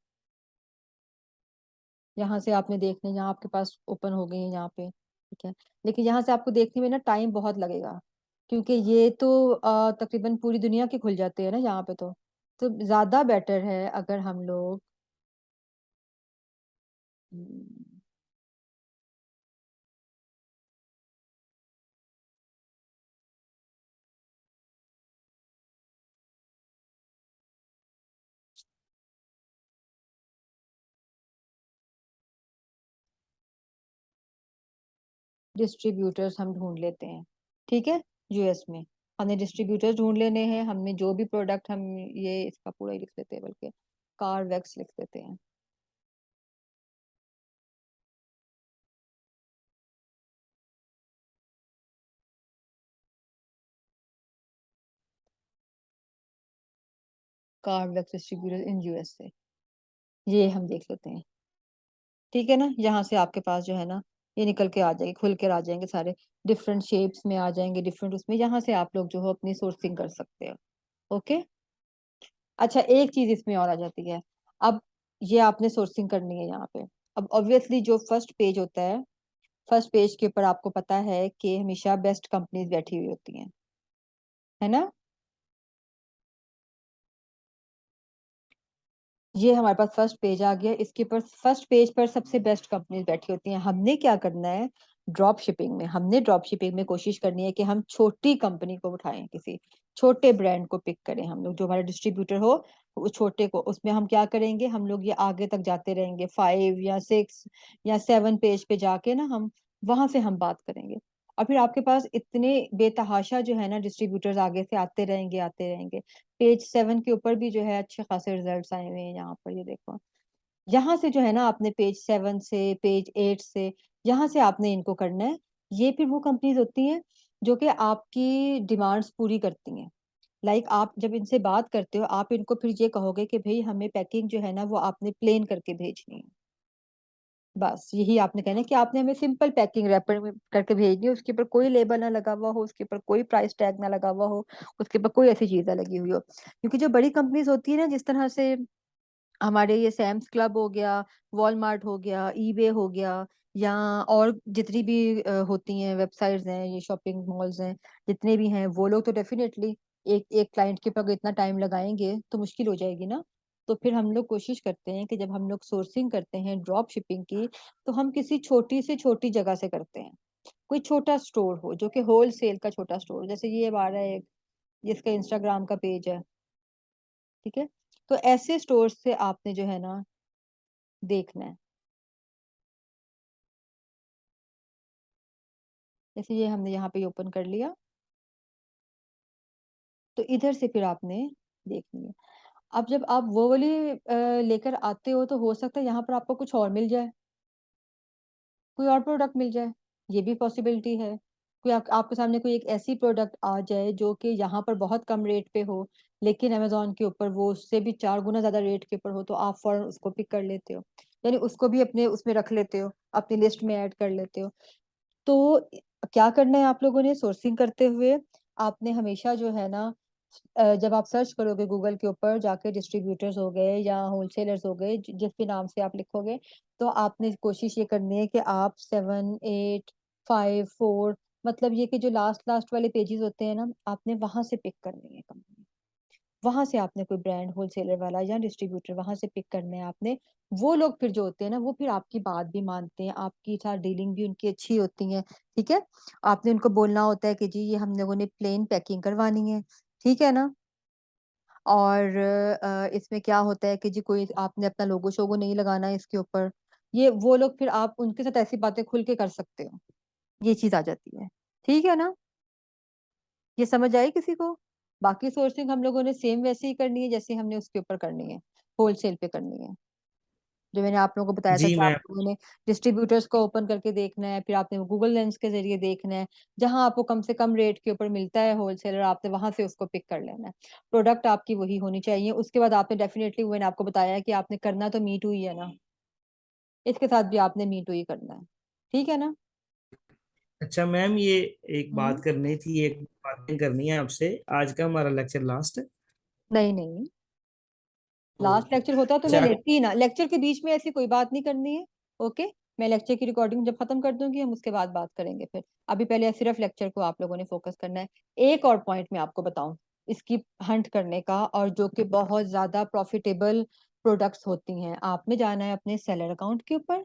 [SPEAKER 1] यहाँ से आपने देखना है, यहाँ आपके पास ओपन हो गई है यहाँ पे, ठीक है। लेकिन यहाँ से आपको देखने में ना टाइम बहुत लगेगा, क्योंकि ये तो तकरीबन पूरी दुनिया के खुल जाते हैं ना यहाँ पे। तो ज्यादा बेटर है अगर हम लोग डिस्ट्रीब्यूटर्स हम ढूंढ लेते हैं, ठीक है। यूएस में हमने डिस्ट्रीब्यूटर्स ढूंढ लेने हैं। हमने जो भी प्रोडक्ट हम, ये इसका पूरा ही लिख लेते हैं, बल्कि कार वैक्स लिख देते हैं। Car wax distributor in USA, ये हम देख लेते हैं, ठीक है ना। यहाँ से आपके पास जो है ना ये निकल के आ जाएंगे, खुल कर आ जाएंगे सारे, डिफरेंट शेप्स में आ जाएंगे, डिफरेंट उसमें। यहाँ से आप लोग जो हो अपनी सोर्सिंग कर सकते हो। ओके। अच्छा, एक चीज इसमें और आ जाती है। अब ये आपने सोर्सिंग करनी है यहाँ पे। अब ऑब्वियसली जो फर्स्ट पेज होता है, फर्स्ट पेज के ऊपर आपको पता है कि हमेशा बेस्ट कंपनीज बैठी हुई होती हैं, है ना। ये हमारे पास फर्स्ट पेज आ गया। इसके ऊपर फर्स्ट पेज पर सबसे बेस्ट कंपनीज बैठी होती हैं। हमने क्या करना है, ड्रॉप शिपिंग में हमने ड्रॉप शिपिंग में कोशिश करनी है कि हम छोटी कंपनी को उठाएं, किसी छोटे ब्रांड को पिक करें। हम लोग जो हमारा डिस्ट्रीब्यूटर हो उस छोटे को, उसमें हम क्या करेंगे, हम लोग ये आगे तक जाते रहेंगे, 5 या 6 या 7 पेज पे जाके ना हम वहां से हम बात करेंगे। और फिर आपके पास इतने बेतहाशा जो है ना डिस्ट्रीब्यूटर्स आगे से आते रहेंगे, आते रहेंगे। पेज 7 के ऊपर भी जो है अच्छे खासे रिजल्ट्स आए हुए हैं यहाँ पर, ये देखो। यहाँ से जो है ना आपने पेज 7 से, पेज 8 से, यहाँ से आपने इनको करना है। ये फिर वो कंपनीज होती हैं जो कि आपकी डिमांड्स पूरी करती हैं। लाइक आप जब इनसे बात करते हो, आप इनको फिर ये कहोगे कि भाई हमें पैकिंग जो है ना वो आपने प्लेन करके भेजनी है। बस यही आपने कहना है कि आपने हमें सिंपल पैकिंग रैपर में करके भेजनी है, उसके ऊपर कोई लेबल ना लगा हुआ हो, उसके ऊपर कोई प्राइस टैग ना लगा हुआ हो, उसके ऊपर कोई ऐसी चीज ना लगी हुई हो। क्योंकि जो बड़ी कंपनीज होती है ना, जिस तरह से हमारे ये सैम्स क्लब हो गया, वॉलमार्ट हो गया, ईबे हो गया, या और जितनी भी होती हैं वेबसाइट्स हैं, ये शॉपिंग मॉल्स हैं, जितने भी हैं, वो लोग तो डेफिनेटली एक एक क्लाइंट के पास इतना टाइम लगाएंगे तो मुश्किल हो जाएगी ना। तो फिर हम लोग कोशिश करते हैं कि जब हम लोग सोर्सिंग करते हैं ड्रॉप शिपिंग की, तो हम किसी छोटी से छोटी जगह से करते हैं। कोई छोटा स्टोर हो जो कि होल सेल का छोटा स्टोर, जैसे ये हमारा एक, जिसका इंस्टाग्राम का पेज है, ठीक है। तो ऐसे स्टोर से आपने जो है ना देखना है। जैसे ये हमने यहाँ पे ओपन कर लिया, तो इधर से फिर आपने देखनी है। अब जब आप वो वाली लेकर आते हो, तो हो सकता है यहाँ पर आपको कुछ और मिल जाए, कोई और प्रोडक्ट मिल जाए, ये भी पॉसिबिलिटी है। कोई आपके सामने कोई एक ऐसी प्रोडक्ट आ जाए जो कि यहाँ पर बहुत कम रेट पे हो, लेकिन अमेजोन के ऊपर वो उससे भी 4 गुना ज्यादा रेट के ऊपर हो, तो आप फौरन उसको पिक कर लेते हो, यानी उसको भी अपने उसमें रख लेते हो, अपनी लिस्ट में ऐड कर लेते हो। तो क्या करना है आप लोगों ने सोर्सिंग करते हुए, आपने हमेशा जो है ना जब आप सर्च करोगे गूगल के ऊपर जाके, डिस्ट्रीब्यूटर्स हो गए या होलसेलर्स हो गए, जिस भी नाम से आप लिखोगे, तो आपने कोशिश ये करनी है कि आप 7, 8, 5, 4, मतलब ये कि जो लास्ट लास्ट वाले पेजेस होते हैं ना, आपने वहां से पिक करनी है कंपनी। वहां से आपने कोई ब्रांड होलसेलर वाला या डिस्ट्रीब्यूटर वहां से पिक करना है आपने। वो लोग फिर जो होते हैं ना, वो फिर आपकी बात भी मानते हैं, आपकी साथ डीलिंग भी उनकी अच्छी होती है, ठीक है। आपने उनको बोलना होता है कि जी ये हम लोगों ने प्लेन पैकिंग करवानी है, ठीक है ना। और इसमें क्या होता है कि जी कोई आपने अपना लोगो शोगो नहीं लगाना है इसके ऊपर। ये वो लोग फिर आप उनके साथ ऐसी बातें खुल के कर सकते हो, ये चीज आ जाती है, ठीक है ना। ये समझ आई किसी को? बाकी सोर्सिंग हम लोगों ने सेम वैसे ही करनी है जैसे हमने उसके ऊपर करनी है, होलसेल पे करनी है। जो मैंने आप लोगों को बताया था
[SPEAKER 3] जी
[SPEAKER 1] कि आप
[SPEAKER 3] मैम।
[SPEAKER 1] लोगों ने डिस्ट्रीब्यूटर्स को ओपन करके देखना है, फिर आपने गूगल लेंस के जरिए देखना है, जहां आपको कम से कम रेट के ऊपर मिलता है होलसेलर, आपने वहां से उसको पिक कर लेना है। प्रोडक्ट आपकी वही होनी चाहिए। उसके बाद आपने डेफिनेटली, मैंने आपको बताया है कि आपने करना तो मी टू ही है ना, इसके साथ भी आपने मी टू ही करना है, ठीक है ना।
[SPEAKER 3] अच्छा मैम, ये एक बात
[SPEAKER 1] हम्म।
[SPEAKER 3] करनी थी, एक बातें करनी है आपसे। आज का हमारा लेक्चर लास्ट है।
[SPEAKER 1] नहीं नहीं, लास्ट
[SPEAKER 3] ओके।
[SPEAKER 1] लेक्चर होता तो मैं
[SPEAKER 3] अच्छा।
[SPEAKER 1] लेती ही ना, लेक्चर के बीच में ऐसी कोई बात नहीं करनी है। ओके, मैं लेक्चर की रिकॉर्डिंग जब खत्म कर दूंगी हम उसके बाद बात करेंगे फिर। अभी पहले सिर्फ लेक्चर को आप लोगों ने फोकस करना है। एक और पॉइंट मैं आपको बताऊं इसकी हंट करने का, और जो कि बहुत ज्यादा प्रॉफिटेबल प्रोडक्ट्स होती हैं, आपने जाना है अपने सेलर अकाउंट के ऊपर,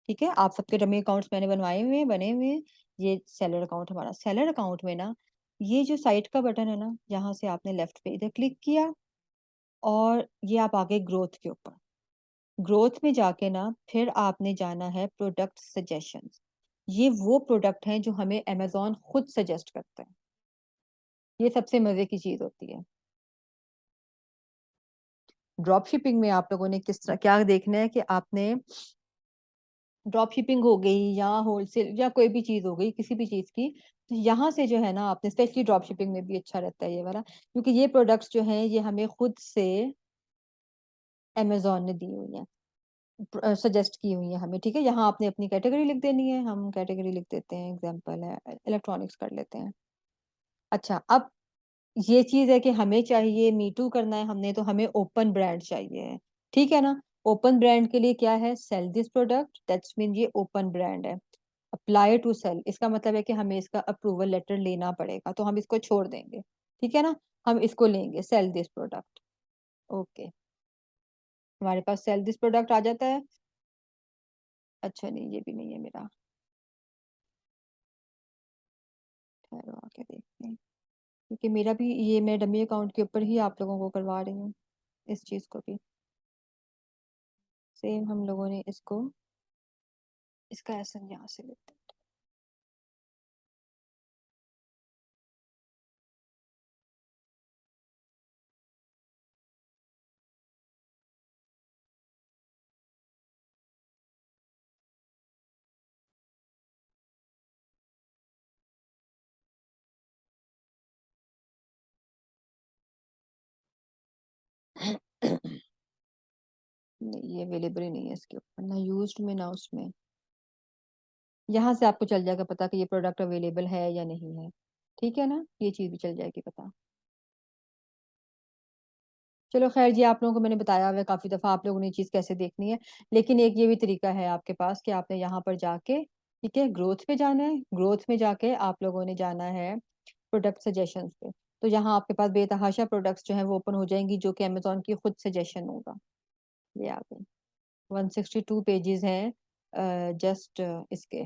[SPEAKER 1] ठीक है। आप सबके डमी अकाउंट्स मैंने बनवाए हुए हैं, बने हुए हैं। ये सेलर अकाउंट हमारा, सेलर अकाउंट में ना ये जो साइट का बटन है ना, यहाँ से आपने लेफ्ट पे इधर क्लिक किया, और ये आप आगे ग्रोथ के ऊपर, ग्रोथ में जाके ना फिर आपने जाना है प्रोडक्ट सजेशंस। ये वो प्रोडक्ट हैं जो हमें अमेजोन खुद सजेस्ट करता है। ये सबसे मजे की चीज होती है। ड्रॉप शिपिंग में आप लोगों ने किस तरह क्या देखना है कि आपने ड्रॉप शिपिंग हो गई या होलसेल या कोई भी चीज हो गई किसी भी चीज की, तो यहाँ से जो है ना आपने, स्पेशली ड्रॉप शिपिंग में भी अच्छा रहता है ये वाला, क्योंकि ये प्रोडक्ट्स जो हैं ये हमें खुद से अमेजोन ने दी हुई है, सजेस्ट की हुई है हमें, ठीक है। यहाँ आपने अपनी कैटेगरी लिख देनी है, हम कैटेगरी लिख देते हैं, एग्जांपल है इलेक्ट्रॉनिक्स कर लेते हैं। अच्छा, अब ये चीज है कि हमें चाहिए मी टू करना है हमने, तो हमें ओपन ब्रांड चाहिए है, ठीक है ना। ओपन ब्रांड के लिए क्या है, sell this product, that's mean ये ओपन ब्रांड है। अप्लाई टू सेल, इसका मतलब है कि हमें इसका अप्रूवल लेटर लेना पड़ेगा, तो हम इसको छोड़ देंगे, ठीक है ना। हम इसको लेंगे सेल दिस प्रोडक्ट। ओके, हमारे पास सेल दिस प्रोडक्ट आ जाता है। अच्छा नहीं, ये भी नहीं है मेरा, ठहरो आके देखते हैं, क्योंकि मेरा भी ये, मैं डमी अकाउंट के ऊपर ही आप लोगों को करवा रही हूँ इस चीज को भी। सेम हम लोगों ने इसको, इसका एसन यहाँ से लेते हैं। नहीं, ये अवेलेबल ही नहीं है इसके ऊपर, ना यूज्ड में ना उसमें। यहाँ से आपको चल जाएगा पता कि ये प्रोडक्ट अवेलेबल है या नहीं है, ठीक है ना, ये चीज भी चल जाएगी पता। चलो खैर जी, आप लोगों को मैंने बताया हुआ है काफी दफा, आप लोगों ने ये चीज कैसे देखनी है। लेकिन एक ये भी तरीका है आपके पास कि आपने यहाँ पर जाके, ठीक है, ग्रोथ पे जाना है, ग्रोथ में जाके आप लोगों ने जाना है प्रोडक्ट सजेशंस पे। तो यहाँ आपके पास बेतहाशा प्रोडक्ट्स जो है वो ओपन हो जाएंगी, जो कि अमेजोन की खुद सजेशन होगा। ये आ गई, 162 पेजेस हैं जस्ट इसके,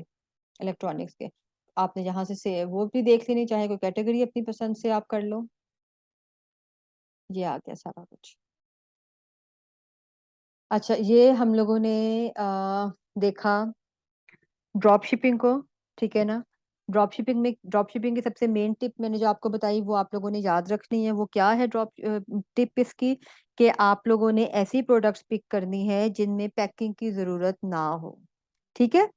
[SPEAKER 1] इलेक्ट्रॉनिक्स के। आपने यहाँ से वो भी देख लेनी, चाहे कोई कैटेगरी अपनी पसंद से आप कर लो। ये आ गया सारा कुछ। अच्छा, ये हम लोगों ने देखा ड्रॉप शिपिंग को, ठीक है ना। ड्रॉप शिपिंग में, ड्रॉप शिपिंग की सबसे मेन टिप मैंने जो आपको बताई वो आप लोगों ने याद रखनी है। वो क्या है ड्रॉप टिप इसकी, कि आप लोगों ने ऐसी प्रोडक्ट्स पिक करनी है जिनमें पैकिंग की जरूरत ना हो, ठीक है।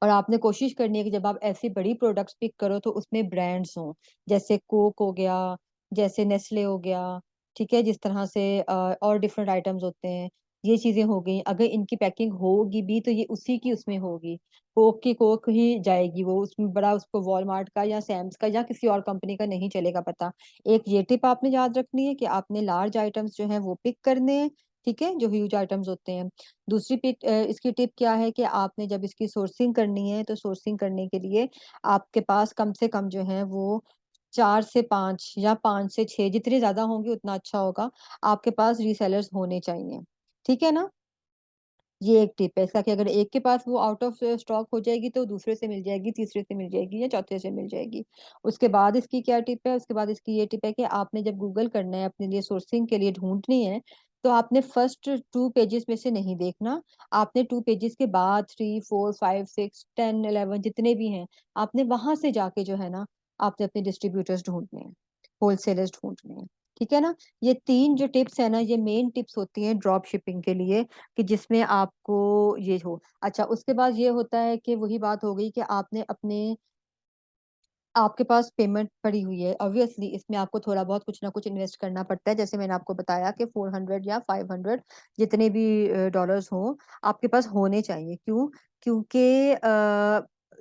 [SPEAKER 1] और आपने कोशिश करनी है कि जब आप ऐसी बड़ी प्रोडक्ट्स पिक करो तो उसमें ब्रांड्स हों, जैसे कोक हो गया, जैसे नेस्ले हो गया, ठीक है, जिस तरह से और डिफरेंट आइटम्स होते हैं। ये चीजें हो गई, अगर इनकी पैकिंग होगी भी तो ये उसी की उसमें होगी, कोक की कोक ही जाएगी, वो उसमें बड़ा उसको वॉलमार्ट का या सैम्स का या किसी और कंपनी का नहीं चलेगा पता। एक ये टिप आपने याद रखनी है कि आपने लार्ज आइटम्स जो है वो पिक करने हैं, ठीक है, जो ह्यूज आइटम्स होते हैं। दूसरी इसकी टिप क्या है कि आपने जब इसकी सोर्सिंग करनी है तो सोर्सिंग करने के लिए आपके पास कम से कम जो है वो 4 से 5 या 5 से 6, जितने ज्यादा होंगे उतना अच्छा होगा, आपके पास रीसेलर्स होने चाहिए। ठीक है ना? ये एक टिप है इसका कि अगर एक के पास वो आउट ऑफ स्टॉक हो जाएगी तो दूसरे से मिल जाएगी, तीसरे से मिल जाएगी या चौथे से मिल जाएगी। उसके बाद इसकी क्या टिप है? उसके बाद इसकी ये टिप है कि आपने जब गूगल करना है अपने लिए, सोर्सिंग के लिए ढूंढनी है, तो आपने फर्स्ट 2 पेजेस में से नहीं देखना। आपने 2 पेजेस के बाद 3, 4, 5, 6, 10, 11 जितने भी हैं, आपने वहां से जाके जो है ना, आपने अपने डिस्ट्रीब्यूटर्स ढूंढने हैं, होलसेलर्स ढूंढने हैं। ठीक है ना? ये 3 जो टिप्स है ना, ये मेन टिप्स होती हैं ड्रॉप शिपिंग के लिए, कि जिसमें आपको ये हो। अच्छा, उसके बाद ये होता है कि वही बात हो गई कि आपने अपने, आपके पास पेमेंट पड़ी हुई है, ऑब्वियसली इसमें आपको थोड़ा बहुत कुछ ना कुछ इन्वेस्ट करना पड़ता है। जैसे मैंने आपको बताया कि 400 या 500 जितने भी डॉलर्स हों, आपके पास होने चाहिए। क्यों? क्योंकि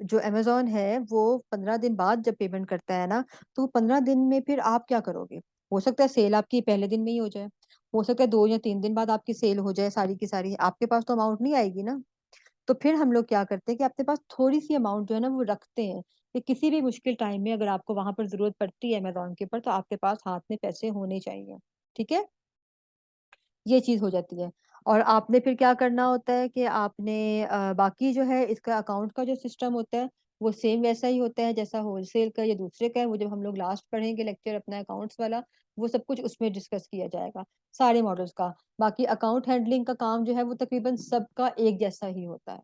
[SPEAKER 1] जो अमेजोन है वो 15 दिन बाद जब पेमेंट करता है ना, तो 15 दिन में फिर आप क्या करोगे? हो सकता है सेल आपकी पहले दिन में ही हो जाए, हो सकता है 2 या 3 दिन बाद आपकी सेल हो जाए सारी की सारी, आपके पास तो अमाउंट नहीं आएगी ना। तो फिर हम लोग क्या करते हैं कि अपने पास थोड़ी सी अमाउंट जो है ना वो रखते हैं, कि किसी भी मुश्किल टाइम में अगर आपको वहां पर जरूरत पड़ती है अमेजोन के ऊपर, तो आपके पास हाथ में पैसे होने चाहिए। ठीक है? ये चीज हो जाती है। और आपने फिर क्या करना होता है कि आपने बाकी जो है इसका अकाउंट का जो सिस्टम होता है, वो सेम वैसा ही होता है जैसा होलसेल का या दूसरे का है। वो जब हम लोग लास्ट पढ़ेंगे लेक्चर अपना अकाउंट्स वाला, वो सब कुछ उसमें डिस्कस किया जाएगा, सारे मॉडल्स का। बाकी अकाउंट हैंडलिंग का काम जो है वो तकरीबन सबका एक जैसा ही होता है।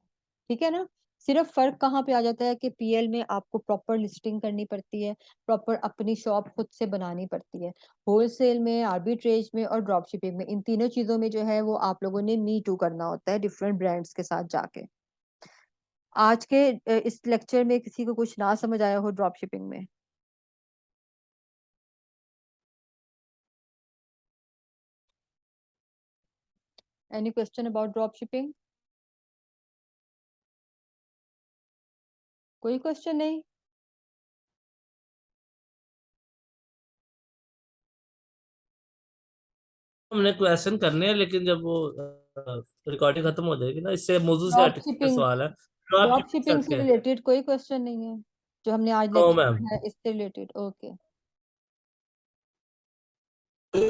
[SPEAKER 1] ठीक है ना? सिर्फ फर्क कहाँ पे आ जाता है कि पीएल में आपको प्रॉपर लिस्टिंग करनी पड़ती है, प्रॉपर अपनी शॉप खुद से बनानी पड़ती है। होलसेल में, आर्बिट्रेज में और ड्रॉप शिपिंग में, इन तीनों चीजों में जो है वो आप लोगों ने मी टू करना होता है डिफरेंट ब्रांड्स के साथ जाके। आज के इस लेक्चर में किसी को कुछ ना समझ आया हो ड्रॉप शिपिंग में? Any question about drop shipping? कोई क्वेश्चन नहीं?
[SPEAKER 5] हमने क्वेश्चन करने हैं, लेकिन जब वो रिकॉर्डिंग खत्म हो जाएगी ना, इससे मौजूद से
[SPEAKER 1] ड्रॉप
[SPEAKER 5] हटके का
[SPEAKER 1] शिपिंग,
[SPEAKER 5] सवाल है, ड्रॉप
[SPEAKER 1] ड्रॉप
[SPEAKER 5] शिपिंग से
[SPEAKER 1] शिपिंग से
[SPEAKER 5] हटके।
[SPEAKER 1] रिलेटेड कोई क्वेश्चन नहीं है जो हमने आज
[SPEAKER 5] नो
[SPEAKER 1] लेक्चर
[SPEAKER 5] मैम।
[SPEAKER 1] में है इससे रिलेटेड? ओके।